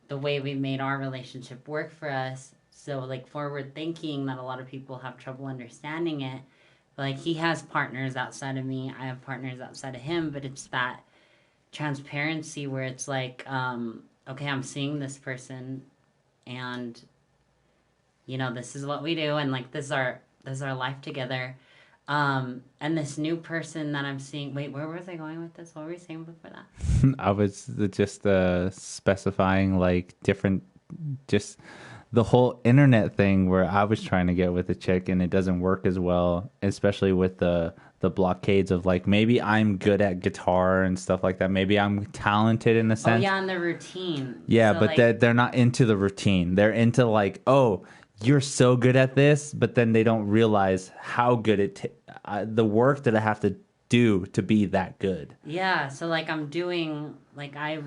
the way we made our relationship work for us, so like forward thinking that a lot of people have trouble understanding it. Like he has partners outside of me, I have partners outside of him, but it's that transparency where it's like, okay, I'm seeing this person, and this is what we do, and like this is our life together. And this new person that I'm seeing. Wait, where was I going with this? What were we saying before that? I was just specifying like different, just the whole internet thing where I was trying to get with a chick and it doesn't work as well, especially with the blockades of like maybe I'm good at guitar and stuff like that. Maybe I'm talented in a Oh sense. yeah, and the routine. Yeah, So, but like, they're not into the routine. They're into like, oh, you're so good at this, but then they don't realize how good the work that I have to do to be that good. yeah, so like I'm doing like I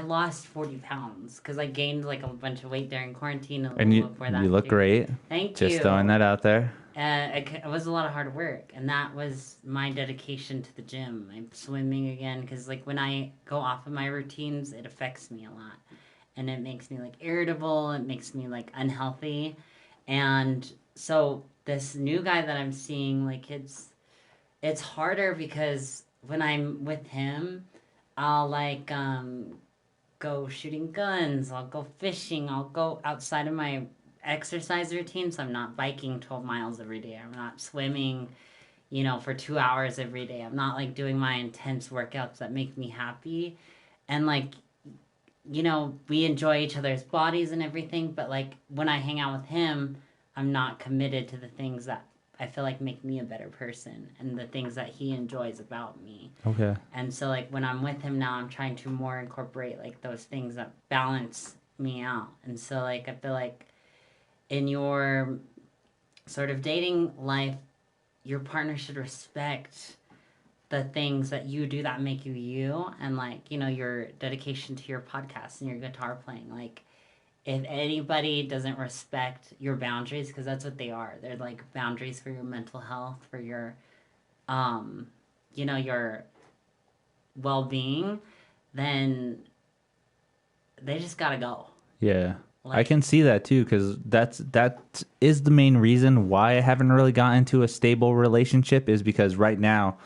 lost 40 pounds because I gained like a bunch of weight during quarantine a And little before that. you look great. Thank Just you. throwing that out there. It was a lot of hard work, and that was my dedication to the gym. I'm swimming again because like when I go off of my routines, it affects me a lot, and it makes me like irritable. It makes me like unhealthy, and so this new guy that I'm seeing, like it's harder because when I'm with him, I'll like go shooting guns, I'll go fishing, I'll go outside of my exercise routine. So I'm not biking 12 miles every day. I'm not swimming, for 2 hours every day. I'm not like doing my intense workouts that make me happy. And like, we enjoy each other's bodies and everything, but like when I hang out with him, I'm not committed to the things that I feel like make me a better person and the things that he enjoys about me. Okay. And so like when I'm with him now, I'm trying to more incorporate like those things that balance me out. And so like I feel like in your sort of dating life, your partner should respect the things that you do that make you you, and like your dedication to your podcast and your guitar playing. Like if anybody doesn't respect your boundaries, because that's what they are, they're like boundaries for your mental health, for your your well-being, then they just gotta go. Yeah. I can see that too, because that is the main reason why I haven't really gotten into a stable relationship, is because right now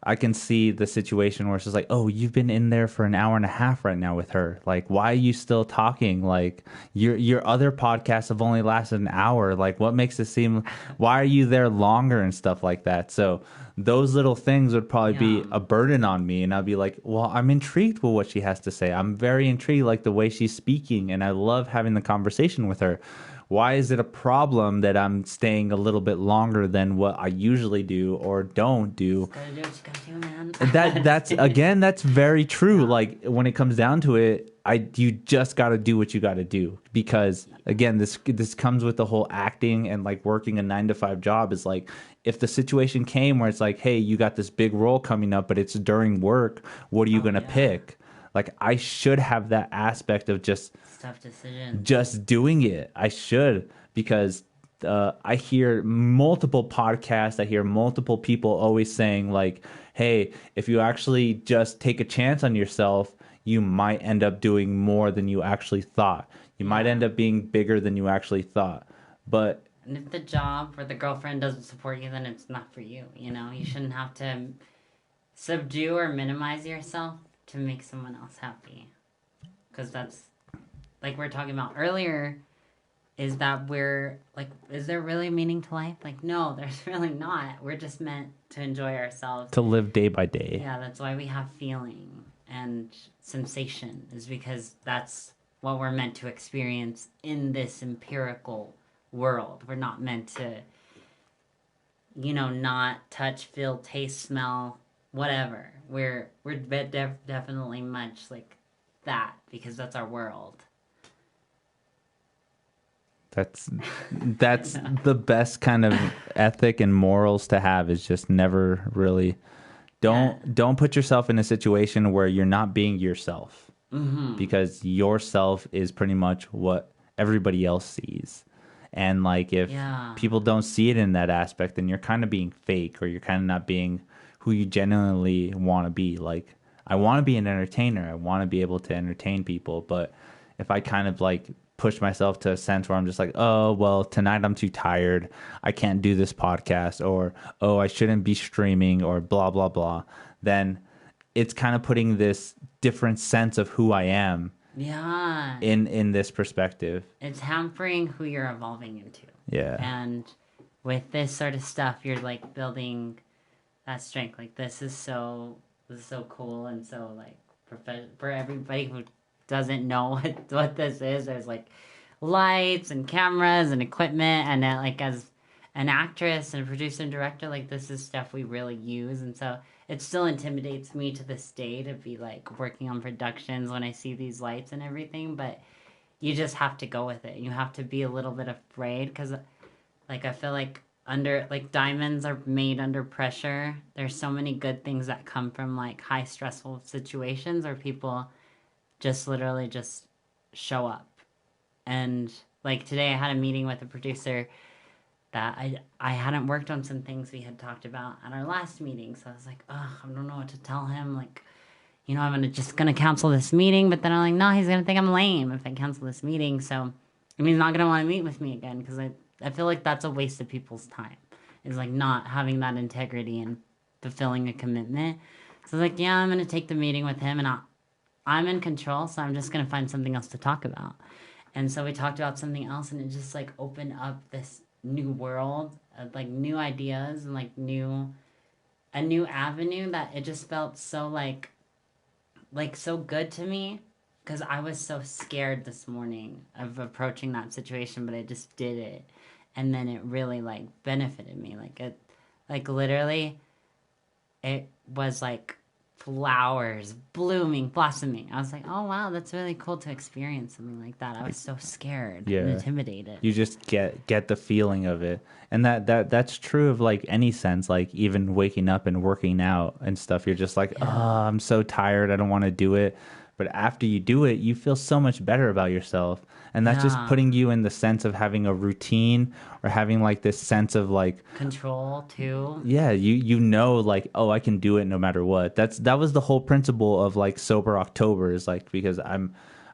I can see the situation where it's just like, oh, you've been in there for an hour and a half right now with her. Like, why are you still talking? Like, your other podcasts have only lasted an hour. Like, what makes it seem? Why are you there longer and stuff like that? So those little things would probably be a burden on me, and I'd be like, well, I'm intrigued with what she has to say. I'm very intrigued, like the way she's speaking, and I love having the conversation with her. Why is it a problem that I'm staying a little bit longer than what I usually do or don't do? Just gotta do what you gotta do, man. That's very true. Yeah. Like when it comes down to it, you just gotta do what you gotta do, because again, this comes with the whole acting and like working a 9-to-5 job. Is like, if the situation came where it's like, hey, you got this big role coming up, but it's during work, what are you gonna pick? Like, I should have that aspect of just tough decision. Just doing it. I should, because I hear multiple podcasts. I hear multiple people always saying like, hey, if you actually just take a chance on yourself, you might end up doing more than you actually thought. You might end up being bigger than you actually thought. And if the job or the girlfriend doesn't support you, then it's not for you. You shouldn't have to subdue or minimize yourself to make someone else happy. Because that's, like we were talking about earlier, is that is there really meaning to life? Like, no, there's really not. We're just meant to enjoy ourselves. To live day by day. Yeah, that's why we have feeling and sensation, is because that's what we're meant to experience in this empirical world. We're not meant to, not touch, feel, taste, smell, whatever. We're definitely much like that, because that's our world. That's the best kind of ethic and morals to have, is just never really don't put yourself in a situation where you're not being yourself, because yourself is pretty much what everybody else sees. And like if people don't see it in that aspect, then you're kind of being fake, or you're kind of not being who you genuinely want to be. Like, I want to be an entertainer. I want to be able to entertain people. But if I kind of like push myself to a sense where I'm just like, oh, well, tonight I'm too tired. I can't do this podcast, or, oh, I shouldn't be streaming, or blah, blah, blah, then it's kind of putting this different sense of who I am Yeah. in this perspective. It's hampering who you're evolving into. Yeah. And with this sort of stuff, you're like building that strength. Like this is so cool, and so like for everybody who doesn't know what this is, there's like lights and cameras and equipment, and then, like, as an actress and producer and director, like this is stuff we really use, and so it still intimidates me to this day to be like working on productions when I see these lights and everything, but you just have to go with it. You have to be a little bit afraid, because like I feel like diamonds are made under pressure. There's so many good things that come from like high stressful situations where people just literally just show up. And like today I had a meeting with a producer that I hadn't worked on some things we had talked about at our last meeting. So I was like, oh, I don't know what to tell him. Like, I'm just gonna cancel this meeting. But then I'm like, no, he's gonna think I'm lame if I cancel this meeting. So he's not gonna want to meet with me again, because I feel like that's a waste of people's time. Is like not having that integrity and fulfilling a commitment. So I was like, yeah, I'm gonna take the meeting with him, and I'm in control. So I'm just gonna find something else to talk about. And so we talked about something else, and it just like opened up this new world of like new ideas and like a new avenue that it just felt so like so good to me, because I was so scared this morning of approaching that situation, but I just did it, and then it really like benefited me. Literally, it was like flowers blooming, blossoming. I was like, oh wow, that's really cool to experience something like that. I was so scared and intimidated. You just get the feeling of it. And that's true of like any sense, like even waking up and working out and stuff. You're just like, oh, I'm so tired, I don't want to do it. But after you do it, you feel so much better about yourself. And that's just putting you in the sense of having a routine, or having like this sense of like control too. Yeah, you know, like, oh, I can do it no matter what. That was the whole principle of like sober October, is like, because I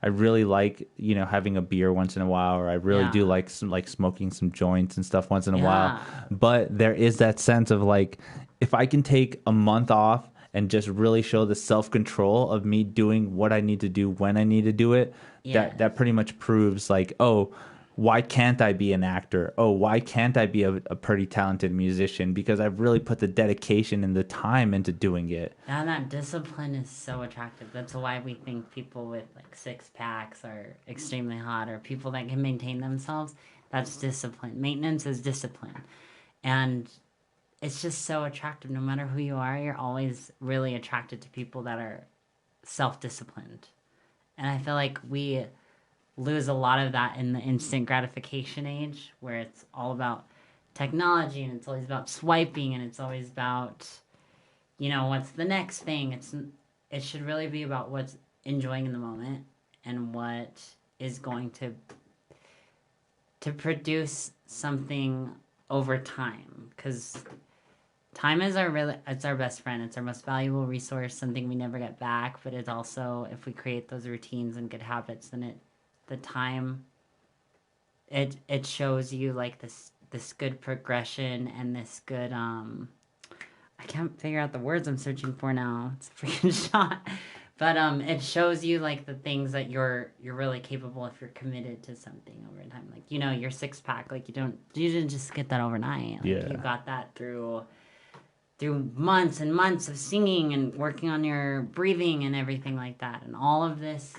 really like, having a beer once in a while, or I really do like smoking some joints and stuff once in a while. But there is that sense of like, if I can take a month off and just really show the self-control of me doing what I need to do when I need to do it, that pretty much proves like, oh, why can't I be an actor? Oh, why can't I be a pretty talented musician? Because I've really put the dedication and the time into doing it. And that discipline is so attractive. That's why we think people with like six packs are extremely hot, or people that can maintain themselves. That's discipline. Maintenance is discipline. And it's just so attractive. No matter who you are, you're always really attracted to people that are self-disciplined. And I feel like we lose a lot of that in the instant gratification age, where it's all about technology, and it's always about swiping, and it's always about, what's the next thing. It should really be about what's enjoying in the moment, and what is going to produce something over time, because time is it's our best friend. It's our most valuable resource, something we never get back. But it's also, if we create those routines and good habits, then the time, it shows you like this good progression, and this good I can't figure out the words I'm searching for now. It's a freaking shot. But it shows you like the things that you're really capable if you're committed to something over time. Like, your six pack, like you didn't just get that overnight. Like, you got that through months and months of singing and working on your breathing and everything like that. And all of this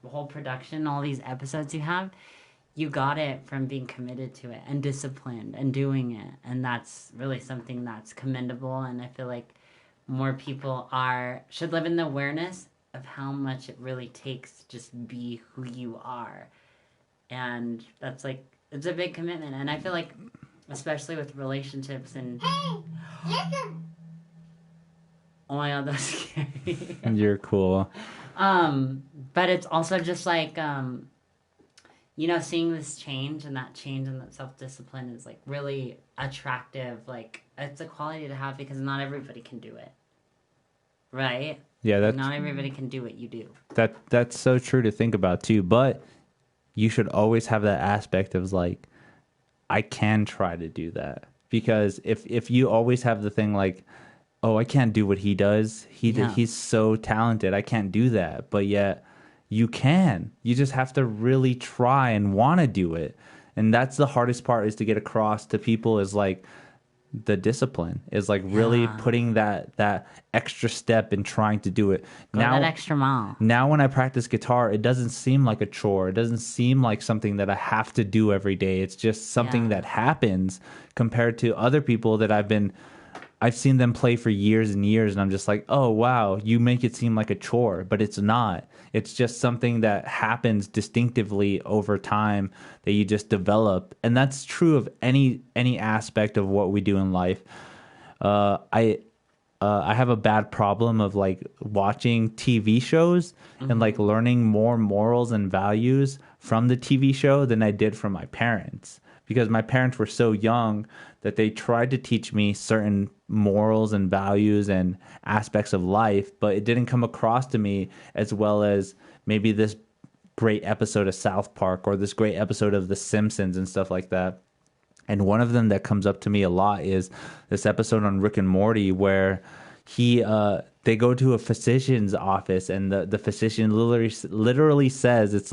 whole production, all these episodes you got it from being committed to it and disciplined and doing it. And that's really something that's commendable. And I feel like more people should live in the awareness of how much it really takes to just be who you are. And that's like, it's a big commitment. And I feel like, especially with relationships and... Hey, listen! Oh my God, that's scary. You're cool. But it's also just like, seeing this change and that self-discipline is like really attractive. Like, it's a quality to have, because not everybody can do it. Right? Yeah, Not everybody can do what you do. that's so true to think about too. But you should always have that aspect of like, I can try to do that. Because if you always have the thing like, oh, I can't do what he does. He's so talented. I can't do that. But yet you can. You just have to really try and want to do it. And that's the hardest part, is to get across to people, is like the discipline, is like really putting that extra step in trying to do it. Go that extra mile. Now when I practice guitar, it doesn't seem like a chore. It doesn't seem like something that I have to do every day. It's just something that happens, compared to other people that I've seen them play for years and years, and I'm just like, oh, wow, you make it seem like a chore, but it's not. It's just something that happens distinctively over time that you just develop. And that's true of any aspect of what we do in life. I have a bad problem of like watching TV shows and like learning more morals and values from the TV show than I did from my parents. Because my parents were so young that they tried to teach me certain morals and values and aspects of life, but it didn't come across to me as well as maybe this great episode of South Park or this great episode of The Simpsons and stuff like that. And one of them that comes up to me a lot is this episode on Rick and Morty, where they go to a physician's office, and the physician literally says it's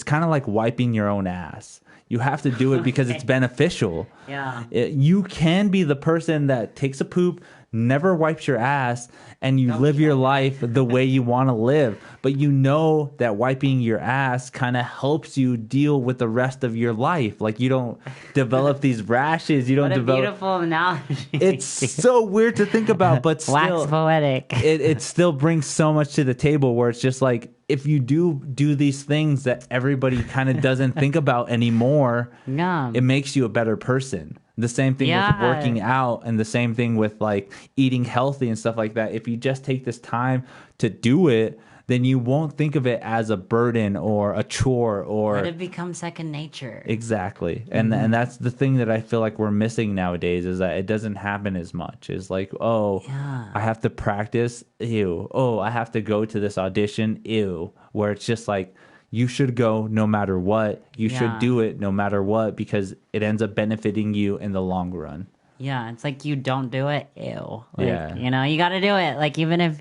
kind of like wiping your own ass. You have to do it because it's beneficial. Yeah. You can be the person that takes a poop, never wipes your ass, and you live your life the way you want to live. But you know that wiping your ass kind of helps you deal with the rest of your life. Like, you don't develop these rashes. You don't develop. Beautiful analogy. It's so weird to think about, but still, wax poetic. It still brings so much to the table, where it's just like, if you do these things that everybody kind of doesn't think about anymore, it makes you a better person. The same thing with working out, and the same thing with like eating healthy and stuff like that. If you just take this time to do it, then you won't think of it as a burden or a chore, or let it become second nature. Exactly. And that's the thing that I feel like we're missing nowadays, is that it doesn't happen as much. It's like, I have to practice, ew. Oh, I have to go to this audition, ew. Where it's just like, you should go no matter what. You should do it no matter what, because it ends up benefiting you in the long run. Yeah, it's like, you don't do it, ew. Like, you know, you got to do it. Like, even if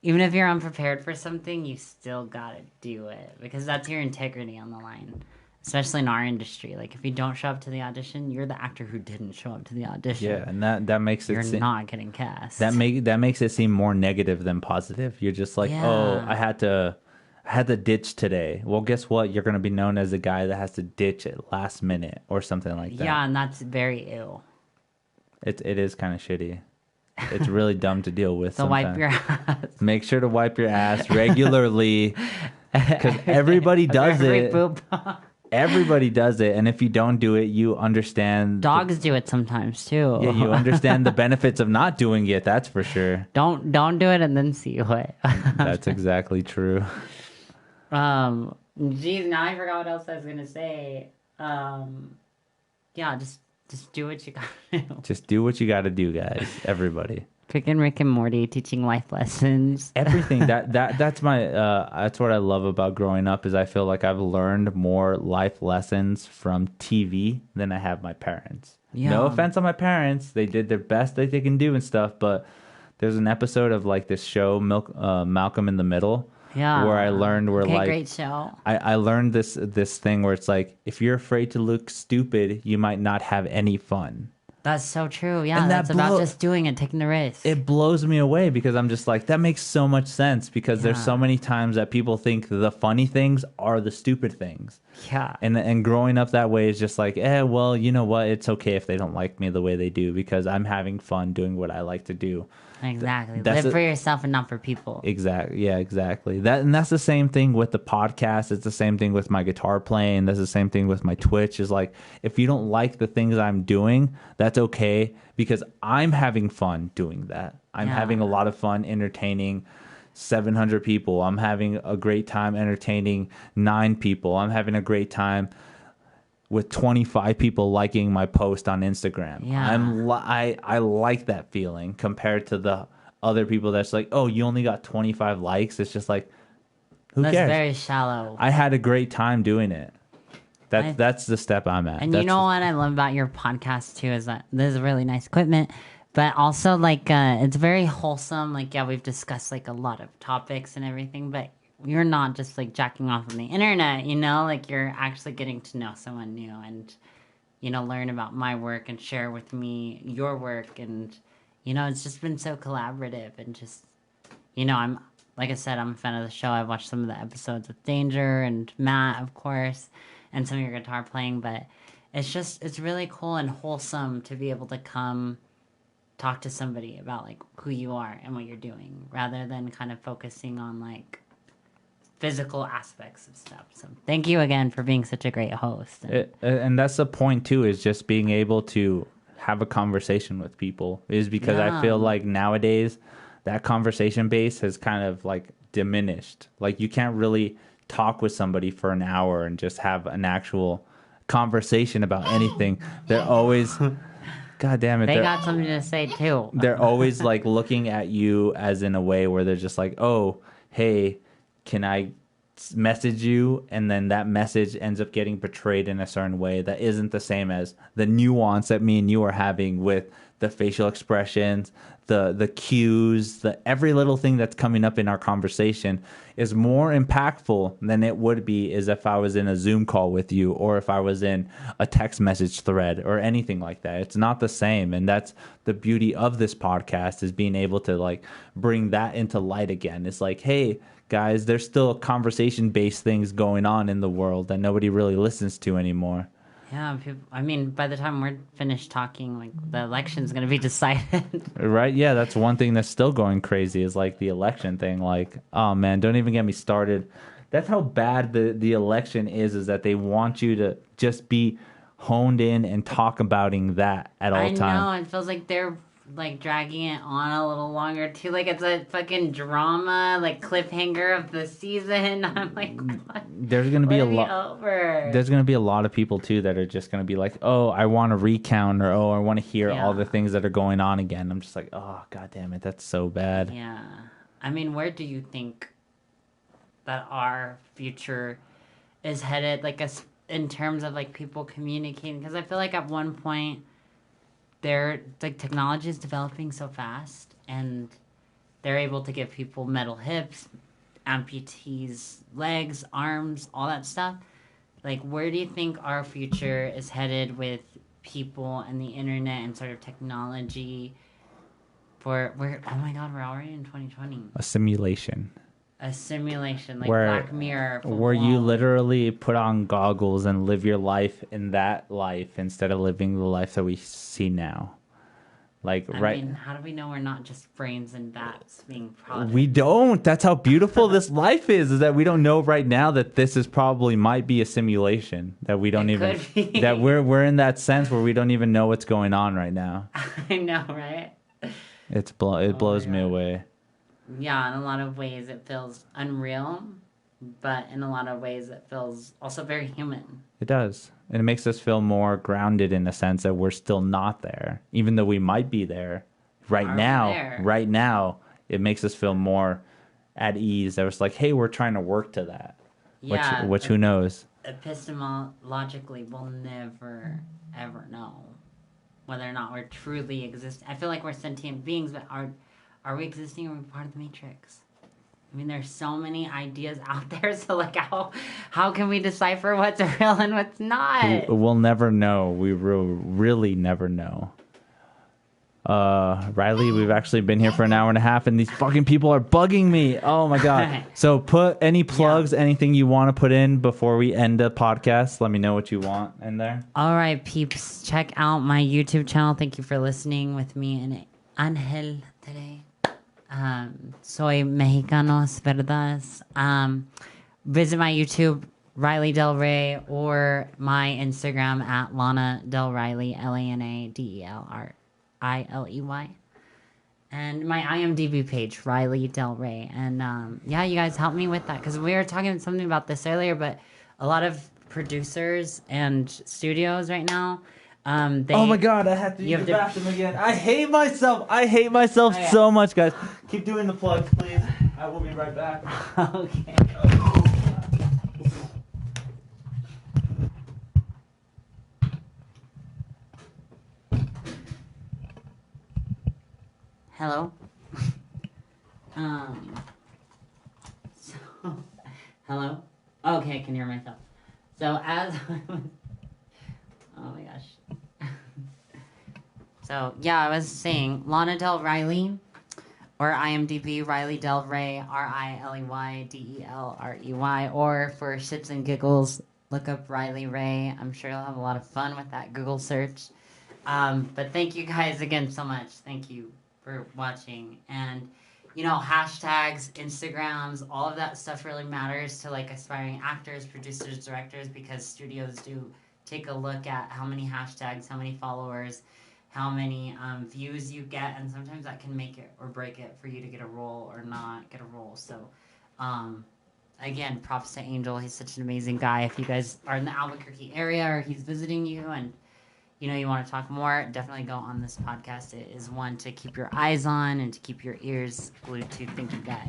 you're unprepared for something, you still got to do it, because that's your integrity on the line. Especially in our industry. Like, if you don't show up to the audition, you're the actor who didn't show up to the audition. Yeah, and that makes it... You're not getting cast. That makes it seem more negative than positive. You're just like, oh, I had to ditch today. Well, guess what? You're going to be known as the guy that has to ditch at last minute or something like that. Yeah, and that's very ill. It is kind of shitty. It's really dumb to deal with. So wipe your ass. Make sure to wipe your ass regularly, because everybody does it. Everybody does it, and if you don't do it, you understand. Dogs do it sometimes too. Yeah, you understand the benefits of not doing it. That's for sure. Don't do it and then see what. That's exactly true. Geez, now I forgot what else I was gonna say. Yeah, just do what you gotta do. Just do what you gotta do, guys. Everybody. Freaking Rick and Morty teaching life lessons. Everything. That's what I love about growing up, is I feel like I've learned more life lessons from TV than I have my parents. Yeah. No offense on my parents. They did their best that they can do and stuff, but there's an episode of like this show, Malcolm in the Middle. Yeah, where I learned great show. I learned this thing where it's like, if you're afraid to look stupid, you might not have any fun. That's so true. Yeah, and that's about just doing it, taking the risk. It blows me away, because I'm just like, that makes so much sense, because there's so many times that people think the funny things are the stupid things. Yeah. And growing up that way is just like, well, you know what? It's okay if they don't like me the way they do, because I'm having fun doing what I like to do. Exactly. Live for yourself and not for people. Exactly. Yeah, exactly. That's the same thing with the podcast. It's the same thing with my guitar playing. That's the same thing with my Twitch. Is like, if you don't like the things I'm doing, that's okay, because I'm having fun doing that. I'm having a lot of fun entertaining 700 people. I'm having a great time entertaining 9 people. I'm having a great time with 25 people liking my post on Instagram. Yeah. I like that feeling, compared to the other people that's like, oh, you only got 25 likes. It's just like, who That's cares? very shallow. I had a great time doing it. That's the step I'm at. And you know what I love about your podcast too is that this is really nice equipment, but also like it's very wholesome. Like yeah, we've discussed like a lot of topics and everything, but you're not just like jacking off on the internet, you know, like you're actually getting to know someone new and, you know, learn about my work and share with me your work. And, you know, it's just been so collaborative and just, you know, like I said, I'm a fan of the show. I've watched some of the episodes with Danger and Matt, of course, and some of your guitar playing, but it's really cool and wholesome to be able to come talk to somebody about like who you are and what you're doing rather than kind of focusing on like physical aspects of stuff. So thank you again for being such a great host. And that's the point too, is just being able to have a conversation with people, is because I feel like nowadays that conversation base has kind of like diminished. Like you can't really talk with somebody for an hour and just have an actual conversation about anything. They're always God damn it. They got something to say too. They're always like looking at you as in a way where they're just like, oh, hey, can I message you? And then that message ends up getting portrayed in a certain way that isn't the same as the nuance that me and you are having with the facial expressions, the cues, every little thing that's coming up in our conversation is more impactful than it would be as if I was in a Zoom call with you or if I was in a text message thread or anything like that. It's not the same. And that's the beauty of this podcast, is being able to like bring that into light again. It's like, hey, guys, there's still conversation-based things going on in the world that nobody really listens to anymore. Yeah, I mean, by the time we're finished talking, like the election's going to be decided. Right? Yeah, that's one thing that's still going crazy is like the election thing. Like, oh man, don't even get me started. That's how bad the election is that they want you to just be honed in and talk about that at all times. I know, it feels like they're like dragging it on a little longer too. Like it's a fucking drama, like cliffhanger of the season. I'm like, what? There's gonna be a lot. There's gonna be a lot of people too that are just gonna be like, oh, I want to recount, or oh, I want to hear all the things that are going on again. I'm just like, oh, god damn it, that's so bad. Yeah, I mean, where do you think that our future is headed? Like, in terms of like people communicating, because I feel like at one point, like technology is developing so fast, and they're able to give people metal hips, amputees legs, arms, all that stuff. Like, where do you think our future is headed with people and the internet and sort of technology? Oh my god, we're already in 2020. A simulation, like Black Mirror, where you literally put on goggles and live your life in that life instead of living the life that we see now. Like, I mean, how do we know we're not just brains and bats being products? We don't. That's how beautiful this life is that we don't know right now that this is probably might be a simulation, that we don't that we're in that sense where we don't even know what's going on right now. I know, right? It blows me away. Yeah, in a lot of ways it feels unreal, but in a lot of ways it feels also very human. It does. And it makes us feel more grounded in the sense that we're still not there, even though we might be there right now. Right now, it makes us feel more at ease. That was like, hey, we're trying to work to that. Yeah, which who knows? Epistemologically, we'll never, ever know whether or not we're truly existing. I feel like we're sentient beings, but are we existing, or are we part of the Matrix? I mean, there's so many ideas out there, so like how can we decipher what's real and what's not? We'll never know. We will really never know. Riley, we've actually been here for an hour and a half, and these fucking people are bugging me. Oh my god. So put any plugs, anything you want to put in before we end the podcast. Let me know what you want in there. All right, peeps. Check out my YouTube channel. Thank you for listening with me and Angel today. Soy Mexicanos Verdas. Visit my YouTube, Riley Del Rey, or my Instagram at Lana Del Riley, LanaDelRiley. And my IMDb page, Riley Del Rey. And yeah, you guys help me with that, because we were talking something about this earlier, but a lot of producers and studios right now, Oh my god, I have to use the bathroom again. I hate myself. Oh, yeah. So much, guys. Keep doing the plugs, please. I will be right back. Okay. Hello. So, hello. Okay, I can hear myself. So as I was, oh my gosh. So yeah, I was saying Lana Del Riley, or IMDb Riley Del Rey, RiLeyDelRey, or for shits and giggles, look up Riley Ray. I'm sure you'll have a lot of fun with that Google search. But thank you guys again so much. Thank you for watching. And you know, hashtags, Instagrams, all of that stuff really matters to like aspiring actors, producers, directors, because studios do take a look at how many hashtags, how many followers, how many views you get, and sometimes that can make it or break it for you to get a role or not get a role. So, again, props to Angel. He's such an amazing guy. If you guys are in the Albuquerque area or he's visiting you and you know you want to talk more, definitely go on this podcast. It is one to keep your eyes on and to keep your ears glued to. Thank you, guys.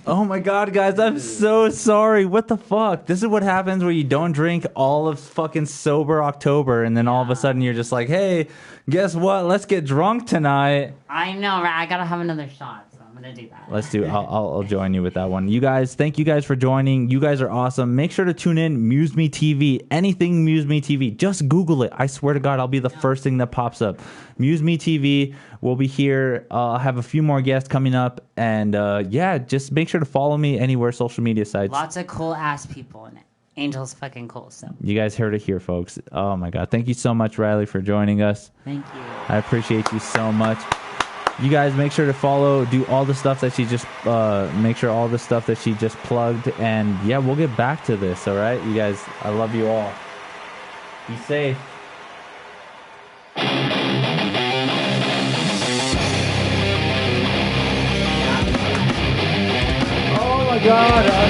Oh my god, guys, I'm so sorry. What the fuck? This is what happens where you don't drink all of fucking sober October, and then all of a sudden you're just like, hey, guess what? Let's get drunk tonight. I know, right? I gotta have another shot, so I'm gonna do that. Let's do it. I'll join you with that one. You guys, thank you guys for joining. You guys are awesome. Make sure to tune in MuseMe TV. Anything MuseMe TV. Just Google it. I swear to God, I'll be the first thing that pops up. MuseMe TV. We'll be here. I'll have a few more guests coming up. And yeah, just make sure to follow me anywhere, social media sites. Lots of cool ass people in it. Angel's fucking cool, so. You guys heard it here, folks. Oh my God. Thank you so much, Riley, for joining us. Thank you. I appreciate you so much. You guys make sure to follow, do all the stuff that she just, make sure all the stuff that she just plugged. And yeah, we'll get back to this, all right? You guys, I love you all. Be safe. Oh my God.